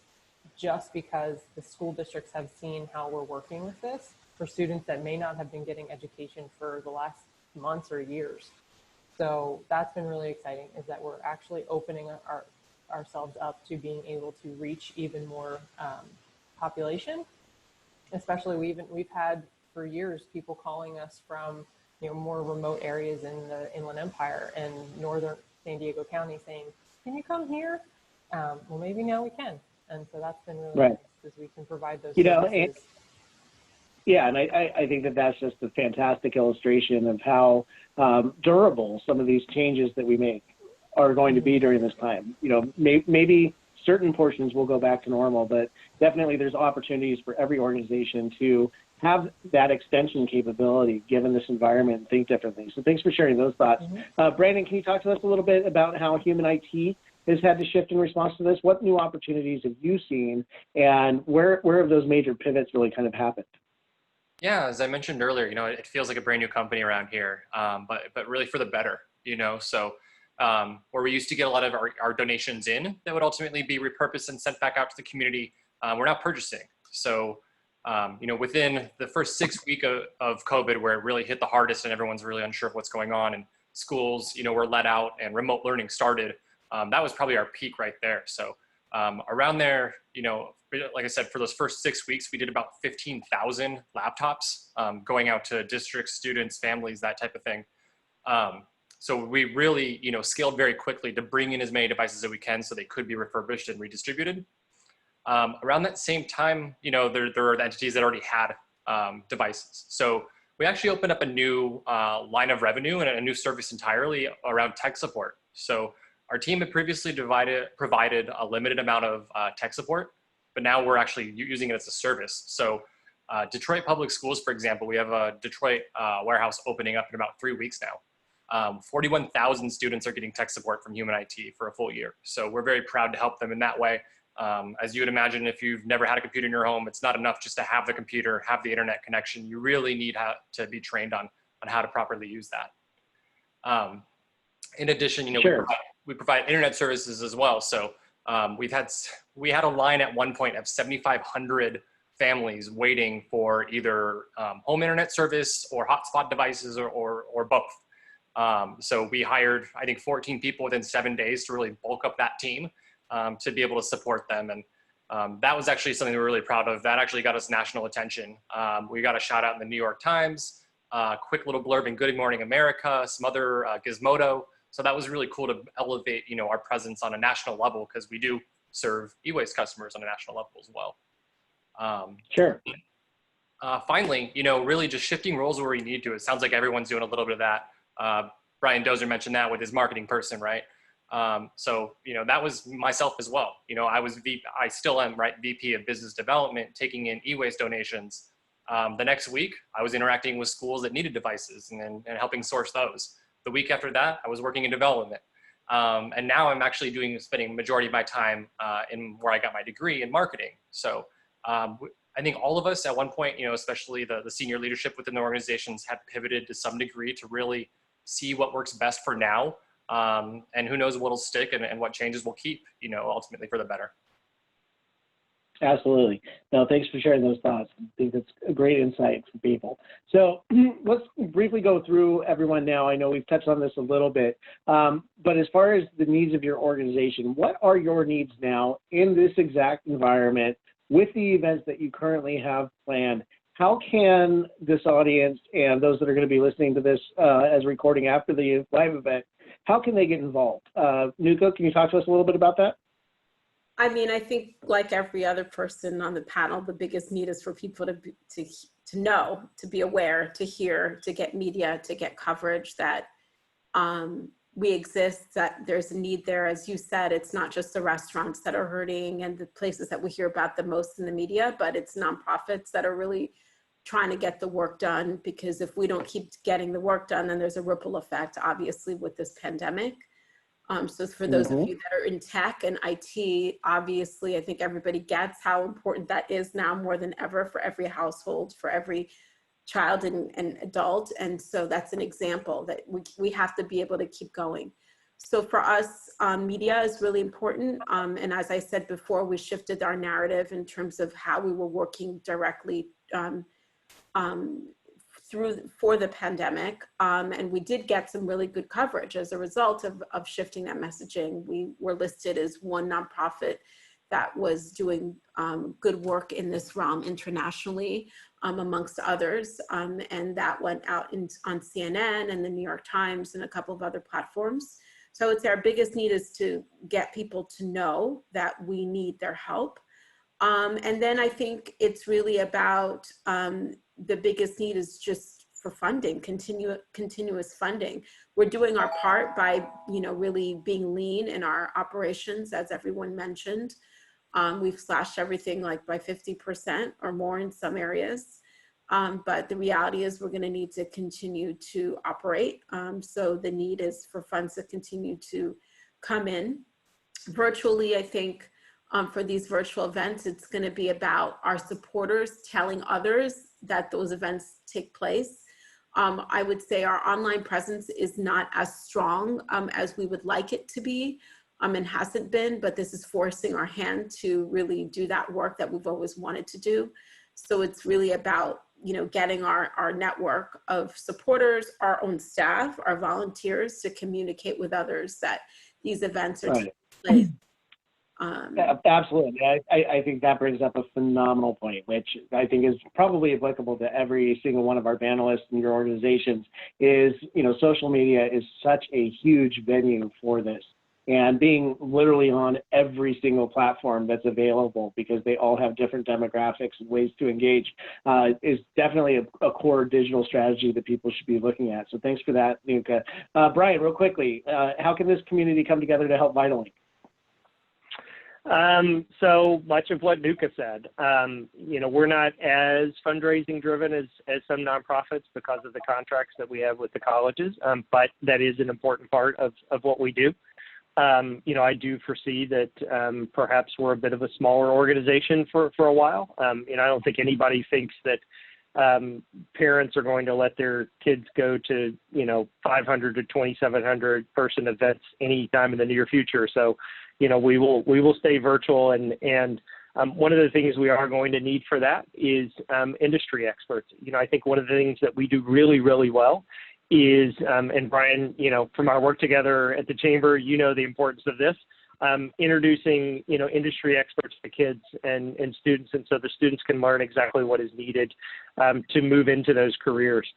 just because the school districts have seen how we're working with this for students that may not have been getting education for the last months or years. So that's been really exciting, is that we're actually opening ourselves up to being able to reach even more population. Especially we've had for years people calling us from more remote areas in the Inland Empire and northern San Diego County saying, can you come here? Well, maybe now we can. And so that's been really nice because we can provide those services. And I think that that's just a fantastic illustration of how durable some of these changes that we make are going to be during this time. Maybe certain portions will go back to normal, but definitely there's opportunities for every organization to have that extension capability given this environment and think differently. So thanks for sharing those thoughts. Brandon, can you talk to us a little bit about how human IT has had to shift in response to this? What new opportunities have you seen, and where have those major pivots really kind of happened? Yeah, as I mentioned earlier, it feels like a brand new company around here, but really for the better, So where we used to get a lot of our donations in that would ultimately be repurposed and sent back out to the community, we're now purchasing. So, within the first 6 weeks of COVID, where it really hit the hardest and everyone's really unsure of what's going on, and schools, were let out and remote learning started, that was probably our peak right there. So around there, like I said, for those first 6 weeks, we did about 15,000 laptops going out to districts, students, families, that type of thing. So we really, scaled very quickly to bring in as many devices as we can so they could be refurbished and redistributed. Around that same time, there are entities that already had devices. So we actually opened up a new line of revenue and a new service entirely around tech support. So our team had previously provided a limited amount of tech support, but now we're actually using it as a service. So Detroit Public Schools, for example, we have a Detroit warehouse opening up in about 3 weeks now. 41,000 students are getting tech support from Human IT for a full year. So we're very proud to help them in that way. As you would imagine, if you've never had a computer in your home, it's not enough just to have the computer, have the internet connection. You really need to be trained on how to properly use that. In addition, we provide internet services as well. So we had a line at one point of 7,500 families waiting for either home internet service or hotspot devices or both. So we hired, I think, 14 people within 7 days to really bulk up that team to be able to support them. And that was actually something we were really proud of. That actually got us national attention. We got a shout out in the New York Times, quick little blurb in Good Morning America, some other Gizmodo. So that was really cool to elevate, our presence on a national level, because we do serve e-waste customers on a national level as well. Sure. Finally, really just shifting roles where we need to. It sounds like everyone's doing a little bit of that. Brian Dozer mentioned that with his marketing person, right? So, that was myself as well. I still am, right, VP of Business Development, taking in e-waste donations. The next week, I was interacting with schools that needed devices and helping source those. The week after that, I was working in development. And now I'm actually spending the majority of my time in where I got my degree in marketing. So I think all of us at one point, especially the senior leadership within the organizations, have pivoted to some degree to really see what works best for now. And who knows what'll stick and what changes we'll keep, ultimately for the better. Absolutely. No, thanks for sharing those thoughts. I think that's a great insight for people. So let's briefly go through everyone now. I know we've touched on this a little bit, but as far as the needs of your organization, what are your needs now in this exact environment with the events that you currently have planned? How can this audience and those that are going to be listening to this as a recording after the live event, how can they get involved? Nuka, can you talk to us a little bit about that? I mean, I think like every other person on the panel, the biggest need is for people to know, to be aware, to hear, to get media, to get coverage that we exist, that there's a need there. As you said, it's not just the restaurants that are hurting and the places that we hear about the most in the media, but it's nonprofits that are really trying to get the work done, because if we don't keep getting the work done, then there's a ripple effect, obviously, with this pandemic. So for those of you that are in tech and IT, obviously, I think everybody gets how important that is now more than ever for every household, for every child and adult. And so that's an example that we have to be able to keep going. So for us, media is really important. And as I said before, we shifted our narrative in terms of how we were working directly for the pandemic, and we did get some really good coverage as a result of shifting that messaging. We were listed as one nonprofit that was doing good work in this realm internationally, amongst others, and that went out on CNN and the New York Times and a couple of other platforms. So it's our biggest need is to get people to know that we need their help. And then I think it's really about the biggest need is just for funding, continuous funding. We're doing our part by, really being lean in our operations, as everyone mentioned. We've slashed everything like by 50% or more in some areas. But the reality is we're going to need to continue to operate. So the need is for funds to continue to come in. Virtually, I think, for these virtual events, it's going to be about our supporters telling others that those events take place. I would say our online presence is not as strong as we would like it to be, and hasn't been, but this is forcing our hand to really do that work that we've always wanted to do. So it's really about, getting our network of supporters, our own staff, our volunteers to communicate with others that these events are taking place. Absolutely. I think that brings up a phenomenal point, which I think is probably applicable to every single one of our panelists in your organizations is, social media is such a huge venue for this. And being literally on every single platform that's available, because they all have different demographics and ways to engage, is definitely a core digital strategy that people should be looking at. So thanks for that, Nuka. Brian, real quickly, how can this community come together to help Vitalink? So much of what Nuka said, we're not as fundraising driven as some nonprofits because of the contracts that we have with the colleges, but that is an important part of what we do. I do foresee that perhaps we're a bit of a smaller organization for a while. I don't think anybody thinks that parents are going to let their kids go to, 500 to 2,700 person events anytime in the near future. So, we will stay virtual, and one of the things we are going to need for that is industry experts. I think one of the things that we do really, really well is, and Brian, from our work together at the Chamber, the importance of this, introducing, industry experts to kids and students, and so the students can learn exactly what is needed to move into those careers.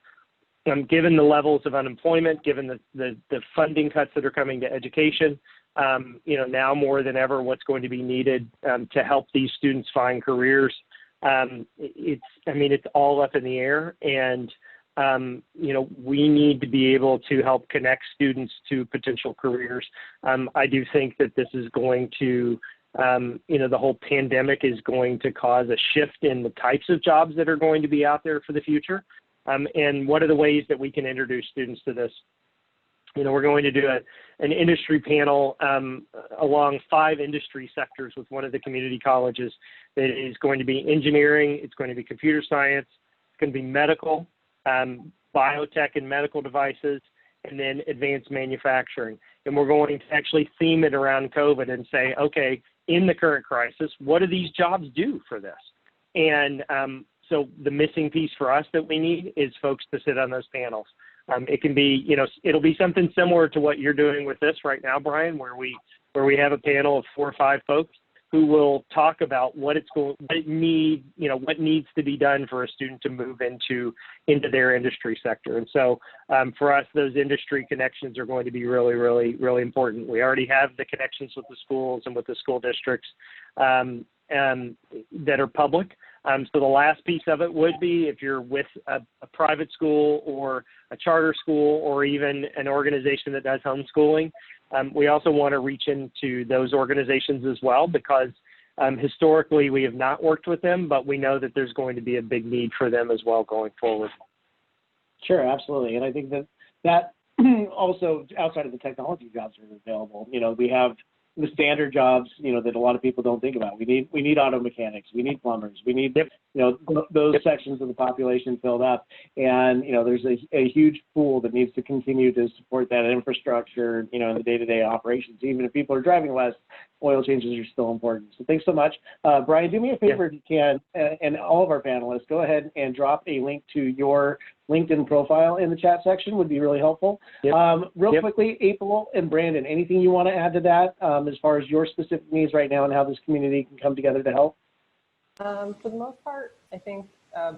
Given the levels of unemployment, given the funding cuts that are coming to education, now more than ever, what's going to be needed to help these students find careers, it's all up in the air, and we need to be able to help connect students to potential careers. I do think that this is going to, the whole pandemic is going to cause a shift in the types of jobs that are going to be out there for the future. And what are the ways that we can introduce students to this? We're going to do an industry panel along 5 industry sectors with one of the community colleges that is going to be engineering, it's going to be computer science, it's going to be medical, biotech and medical devices, and then advanced manufacturing. And we're going to actually theme it around COVID and say, okay, in the current crisis, what do these jobs do for this? And so the missing piece for us that we need is folks to sit on those panels. It can be, it'll be something similar to what you're doing with this right now, Brian, where we have a panel of 4 or 5 folks who will talk about what needs to be done for a student to move into their industry sector. And so for us, those industry connections are going to be really, really, really important. We already have the connections with the schools and with the school districts that are public. So the last piece of it would be if you're with a private school or a charter school or even an organization that does homeschooling, we also want to reach into those organizations as well, because historically we have not worked with them, but we know that there's going to be a big need for them as well going forward. Sure, absolutely. And I think that also outside of the technology jobs that are available, we have the standard jobs, that a lot of people don't think about. We need auto mechanics, we need plumbers, we need, those sections of the population filled up. And, there's a huge pool that needs to continue to support that infrastructure, in the day-to-day operations. Even if people are driving less, oil changes are still important. So thanks so much. Brian, do me a favor if you can, and all of our panelists, go ahead and drop a link to your LinkedIn profile in the chat section would be really helpful. Real quickly, April and Brandon, anything you want to add to that as far as your specific needs right now and how this community can come together to help? For the most part, I think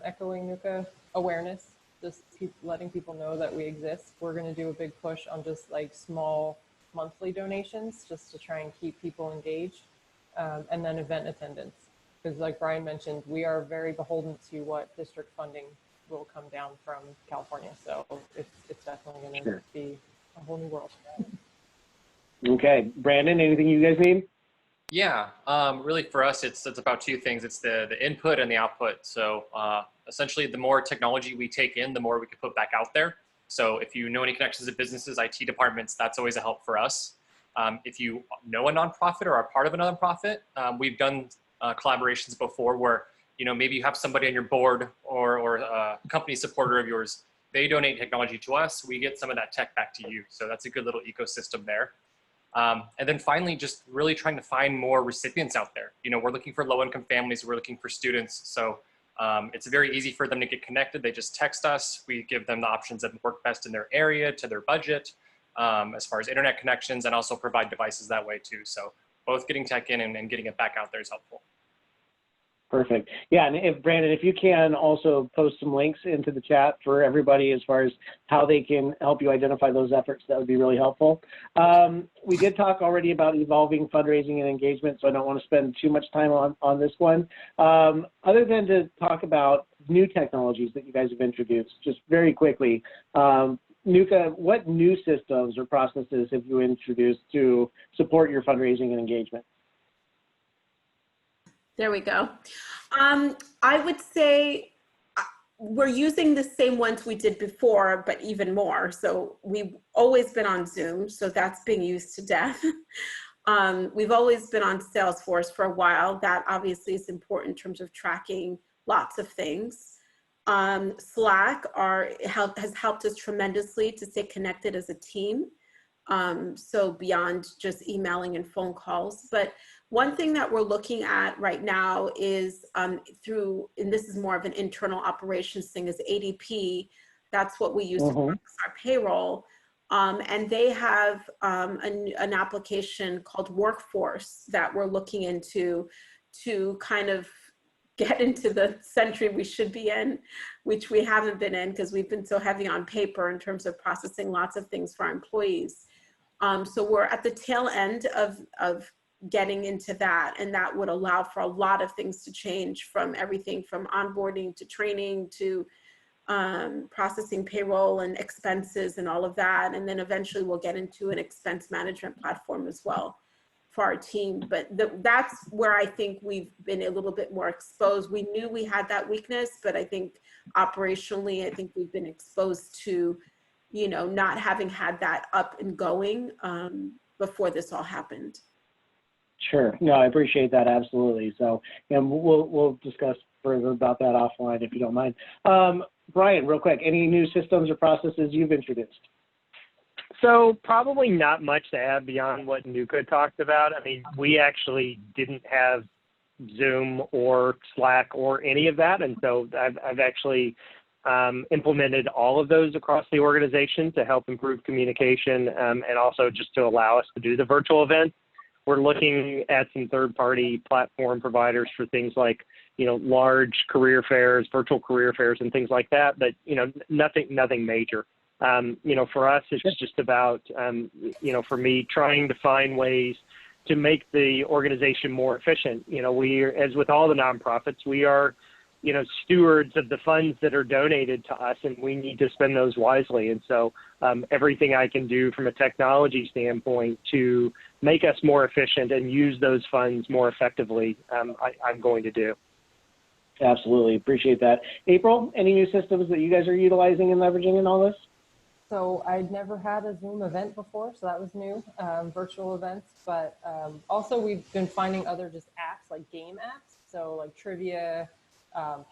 echoing Nuka, awareness, just letting people know that we exist. We're going to do a big push on just like small monthly donations just to try and keep people engaged, and then event attendance. Because like Brian mentioned, we are very beholden to what district funding will come down from California. So it's definitely going to be a whole new world. Okay, Brandon, anything you guys need? Yeah, really for us, it's about 2 things. It's the input and the output. So essentially, the more technology we take in, the more we can put back out there. So if you know any connections to businesses, IT departments, that's always a help for us. If you know a nonprofit or are part of a nonprofit, we've done collaborations before where, maybe you have somebody on your board or a company supporter of yours, they donate technology to us, we get some of that tech back to you. So that's a good little ecosystem there. And then finally, just really trying to find more recipients out there. We're looking for low-income families, we're looking for students. So it's very easy for them to get connected. They just text us. We give them the options that work best in their area, to their budget, as far as internet connections, and also provide devices that way too. So both getting tech in and getting it back out there is helpful. Perfect. Yeah, and Brandon, if you can also post some links into the chat for everybody as far as how they can help you identify those efforts, that would be really helpful. We did talk already about evolving fundraising and engagement, so I don't want to spend too much time on this one. Other than to talk about new technologies that you guys have introduced, just very quickly, Nuka, what new systems or processes have you introduced to support your fundraising and engagement? There we go. I would say we're using the same ones we did before, but even more. So we've always been on Zoom, so that's being used to death. We've always been on Salesforce for a while. That obviously is important in terms of tracking lots of things. Slack has helped us tremendously to stay connected as a team. So beyond just emailing and phone calls. But one thing that we're looking at right now is and this is more of an internal operations thing, is ADP. That's what we use to process our payroll. And they have an application called Workforce that we're looking into to kind of get into the century we should be in, which we haven't been in because we've been so heavy on paper in terms of processing lots of things for our employees. So we're at the tail end of getting into that, and that would allow for a lot of things to change, from everything from onboarding to training to processing payroll and expenses and all of that. And then eventually we'll get into an expense management platform as well for our team. But that's where I think we've been a little bit more exposed. We knew we had that weakness, but I think operationally, I think we've been exposed to, you know, not having had that up and going before this all happened. Sure. No, I appreciate that. Absolutely. So, and we'll discuss further about that offline if you don't mind. Brian, real quick, any new systems or processes you've introduced? So probably not much to add beyond what Nuka talked about. I mean, we actually didn't have Zoom or Slack or any of that. And so I've actually implemented all of those across the organization to help improve communication and also just to allow us to do the virtual events. We're looking at some third-party platform providers for things like, you know, large career fairs, virtual career fairs, and things like that. But, you know, nothing major. You know, for us, it's just about, you know, for me, trying to find ways to make the organization more efficient. You know, as with all the nonprofits, we are, you know, stewards of the funds that are donated to us, and we need to spend those wisely. And so everything I can do from a technology standpoint to make us more efficient and use those funds more effectively, I'm going to do. Absolutely. Appreciate that. April, any new systems that you guys are utilizing and leveraging in all this? So I'd never had a Zoom event before, so that was new, virtual events. But also we've been finding other just apps, like game apps. So like trivia,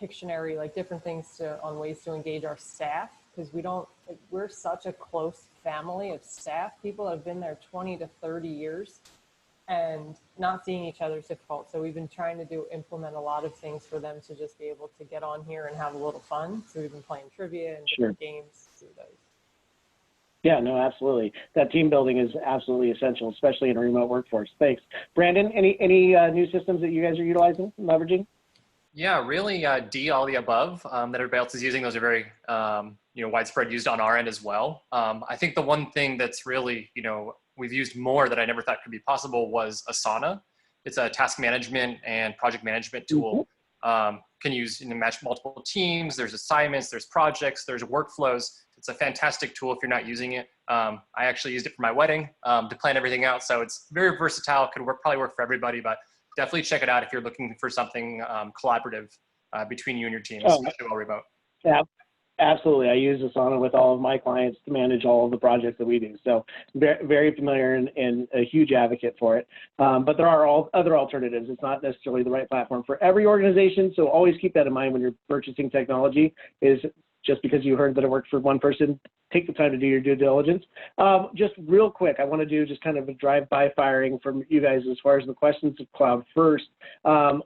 Pictionary, like different things on ways to engage our staff, because we're such a close family of staff, people that have been there 20 to 30 years, and not seeing each other is difficult. So we've been trying to implement a lot of things for them to just be able to get on here and have a little fun. So we've been playing trivia and different games through those. Yeah, no, absolutely. That team building is absolutely essential, especially in a remote workforce. Thanks. Brandon, any new systems that you guys are utilizing, leveraging? Yeah, really D, all the above that everybody else is using. Those are very, you know, widespread, used on our end as well. I think the one thing that's really, you know, we've used more that I never thought could be possible was Asana. It's a task management and project management tool. Can use, you know, match multiple teams. There's assignments, there's projects, there's workflows. It's a fantastic tool if you're not using it. I actually used it for my wedding to plan everything out. So it's very versatile, could probably work for everybody, but definitely check it out if you're looking for something collaborative between you and your team, especially while remote. Yeah, absolutely. I use Asana with all of my clients to manage all of the projects that we do. So very familiar and a huge advocate for it. But there are other alternatives. It's not necessarily the right platform for every organization. So always keep that in mind when you're purchasing technology. Is just because you heard that it worked for one person, take the time to do your due diligence. Just real quick, I want to do just kind of a drive-by firing from you guys as far as the questions of cloud first. How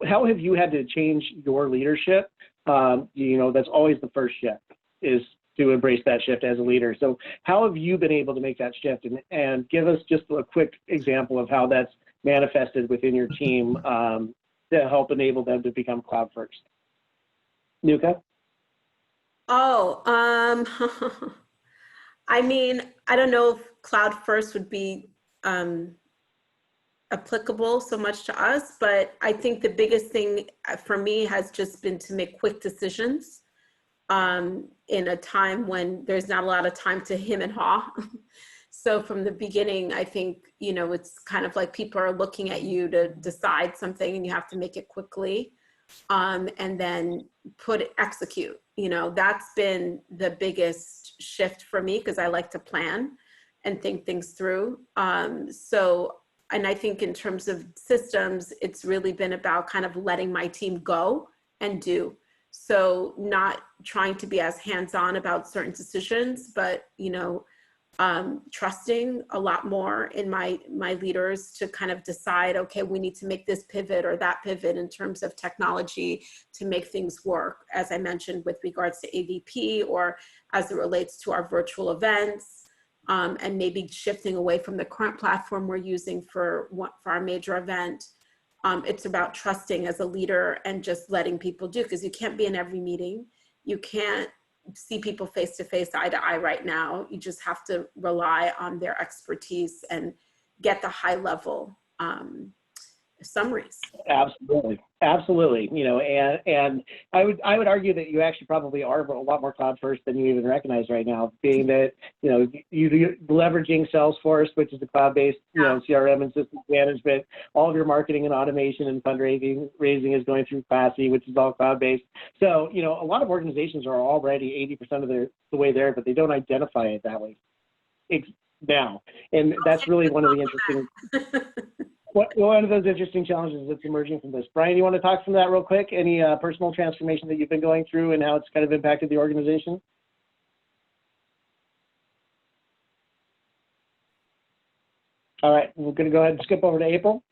have you had to change your leadership? You know, that's always the first shift, is to embrace that shift as a leader. So how have you been able to make that shift? And give us just a quick example of how that's manifested within your team to help enable them to become cloud first. Nuka? Oh, I mean, I don't know if cloud first would be applicable so much to us, but I think the biggest thing for me has just been to make quick decisions in a time when there's not a lot of time to hem and haw. So from the beginning, I think, you know, it's kind of like people are looking at you to decide something and you have to make it quickly and then execute. You know, that's been the biggest shift for me because I like to plan and think things through. And I think in terms of systems, it's really been about kind of letting my team go and do. So not trying to be as hands-on about certain decisions, but, trusting a lot more in my leaders to kind of decide, okay, we need to make this pivot or that pivot in terms of technology to make things work, as I mentioned, with regards to AVP or as it relates to our virtual events, and maybe shifting away from the current platform we're using for our major event. It's about trusting as a leader and just letting people do, because you can't be in every meeting. You can't see people face to face, eye to eye right now. You just have to rely on their expertise and get the high level summaries. Absolutely. Absolutely. And I would argue that you actually probably are a lot more cloud first than you even recognize right now, being that, you're leveraging Salesforce, which is the cloud-based, CRM and systems management. All of your marketing and automation and fundraising is going through Classy, which is all cloud-based. So, a lot of organizations are already 80% of the way there, but they don't identify it that way now. And that's really one of the interesting one of those interesting challenges that's emerging from this. Brian, you want to talk from that real quick? Any personal transformation that you've been going through and how it's kind of impacted the organization? All right, we're going to go ahead and skip over to April.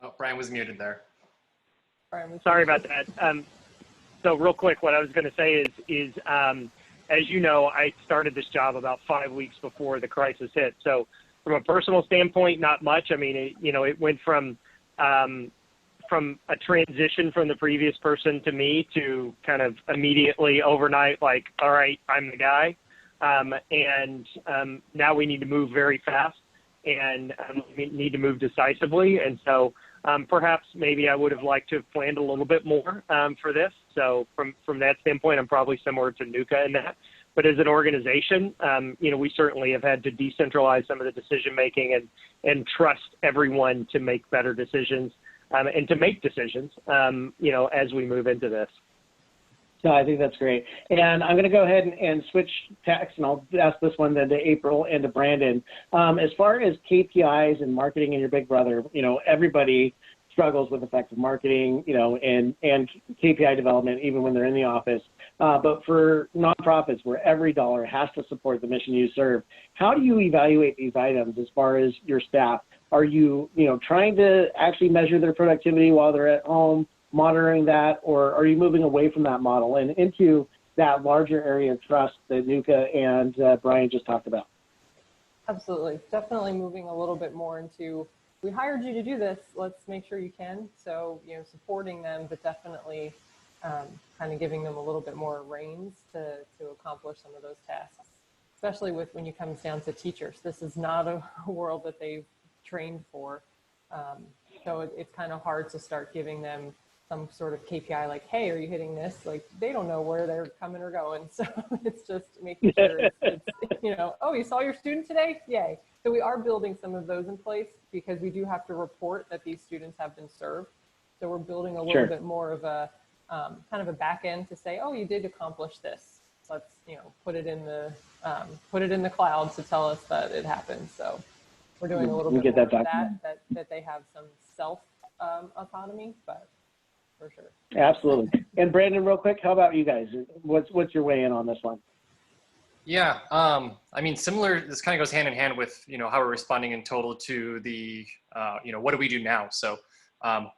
Oh, Brian was muted there. Sorry about that. So real quick, what I was going to say is as you know, I started this job about 5 weeks before the crisis hit. So from a personal standpoint, not much. I mean, it went from a transition from the previous person to me to kind of immediately overnight, like, all right, I'm the guy. And now we need to move very fast and we need to move decisively. And so perhaps maybe I would have liked to have planned a little bit more for this. So from that standpoint, I'm probably similar to Nuka in that. But as an organization, we certainly have had to decentralize some of the decision-making and trust everyone to make better decisions and to make decisions, as we move into this. No, I think that's great. And I'm going to go ahead and switch tacks, and I'll ask this one then to April and to Brandon. As far as KPIs and marketing and your big brother, everybody struggles with effective marketing, and KPI development, even when they're in the office. But for nonprofits, where every dollar has to support the mission you serve, how do you evaluate these items as far as your staff? Are you, trying to actually measure their productivity while they're at home, monitoring that, or are you moving away from that model and into that larger area of trust that Nuka and Brian just talked about? Absolutely. Definitely moving a little bit more into, we hired you to do this, let's make sure you can. So, supporting them, but definitely kind of giving them a little bit more reins to accomplish some of those tasks, especially when you comes down to teachers. This is not a world that they've trained for. So it's kind of hard to start giving them some sort of KPI like, hey, are you hitting this? Like, they don't know where they're coming or going. So it's just making sure it's oh, you saw your student today? Yay. So we are building some of those in place because we do have to report that these students have been served. So we're building a little bit more of a kind of a back end to say, oh, you did accomplish this. Let's, put it in the cloud to tell us that it happened. So we're doing a little bit more of that they have some self autonomy, but for sure. Absolutely. And Brandon, real quick, how about you guys? What's your way in on this one? Yeah, I mean, similar, this kind of goes hand in hand with, how we're responding in total to the, what do we do now? So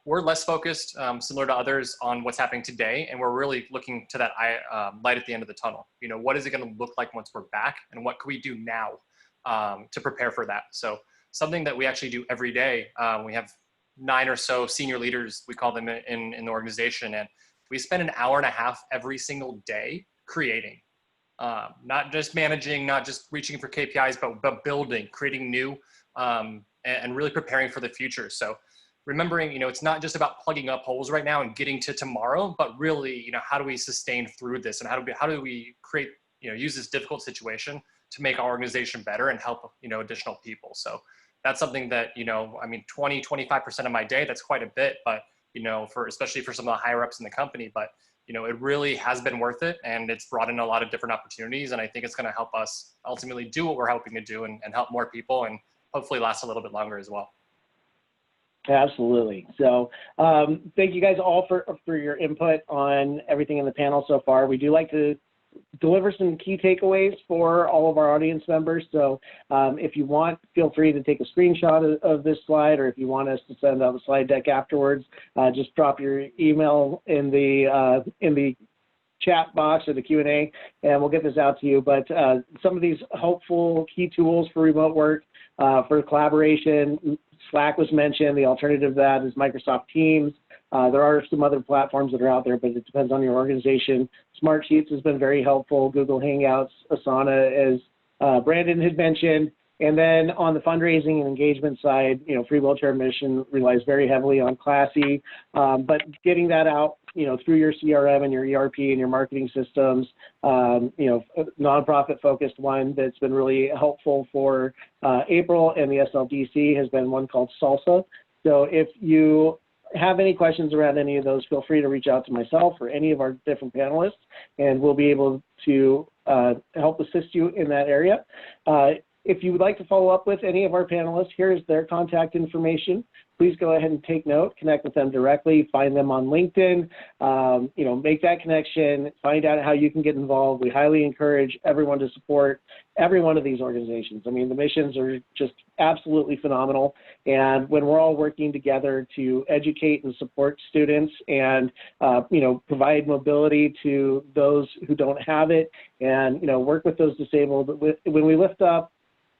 we're less focused, similar to others, on what's happening today. And we're really looking to that light at the end of the tunnel. What is it going to look like once we're back? And what can we do now to prepare for that? So something that we actually do every day, we have 9 or so senior leaders, we call them in the organization. And we spend an hour and a half every single day creating. Not just managing, not just reaching for KPIs, but building, creating new, and really preparing for the future. So remembering, it's not just about plugging up holes right now and getting to tomorrow, but really, how do we sustain through this, and how do we create, use this difficult situation to make our organization better and help, additional people. So that's something that, 20-25% of my day, that's quite a bit, but, especially for some of the higher ups in the company, but it really has been worth it, and it's brought in a lot of different opportunities. And I think it's going to help us ultimately do what we're hoping to do and help more people, and hopefully last a little bit longer as well. Absolutely. So thank you guys all for your input on everything in the panel so far. We do like to deliver some key takeaways for all of our audience members. So if you want, feel free to take a screenshot of this slide, or if you want us to send out the slide deck afterwards, just drop your email in the chat box or the Q&A, and we'll get this out to you. But some of these helpful key tools for remote work, for collaboration, Slack was mentioned. The alternative to that is Microsoft Teams. There are some other platforms that are out there, but it depends on your organization. Smartsheets has been very helpful. Google Hangouts, Asana, as Brandon had mentioned. And then on the fundraising and engagement side, you know, Free Wheelchair Mission relies very heavily on Classy, but getting that out, you know, through your CRM and your ERP and your marketing systems, you know, a nonprofit focused one that's been really helpful for April and the SLDC has been one called Salsa. So if you have any questions around any of those, feel free to reach out to myself or any of our different panelists, and we'll be able to help assist you in that area. If you would like to follow up with any of our panelists, here's their contact information. Please go ahead and take note, connect with them directly, find them on LinkedIn, you know, make that connection, find out how you can get involved. We highly encourage everyone to support every one of these organizations. I mean, the missions are just absolutely phenomenal. And when we're all working together to educate and support students and, you know, provide mobility to those who don't have it and, you know, work with those disabled, when we lift up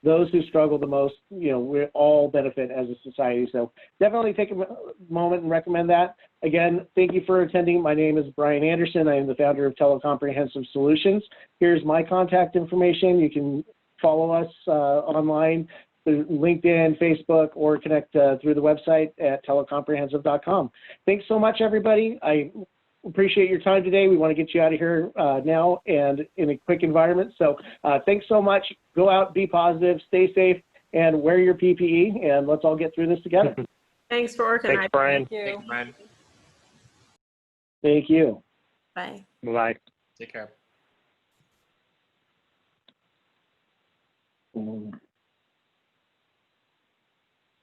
those who struggle the most, you know, we all benefit as a society. So definitely take a moment and recommend that. Again, thank you for attending. My name is Brian Andersen. I am the founder of Telecomprehensive Solutions. Here's my contact information. You can follow us online through LinkedIn, Facebook, or connect through the website at telecomprehensive.com. Thanks so much, everybody. I appreciate your time today. We want to get you out of here now and in a quick environment. So thanks so much. Go out, be positive, stay safe, and wear your PPE, and let's all get through this together. Thanks for organizing. Thanks, Brian. Thank you. Thanks, Brian. Thank you. Bye. Bye. Take care. Mm.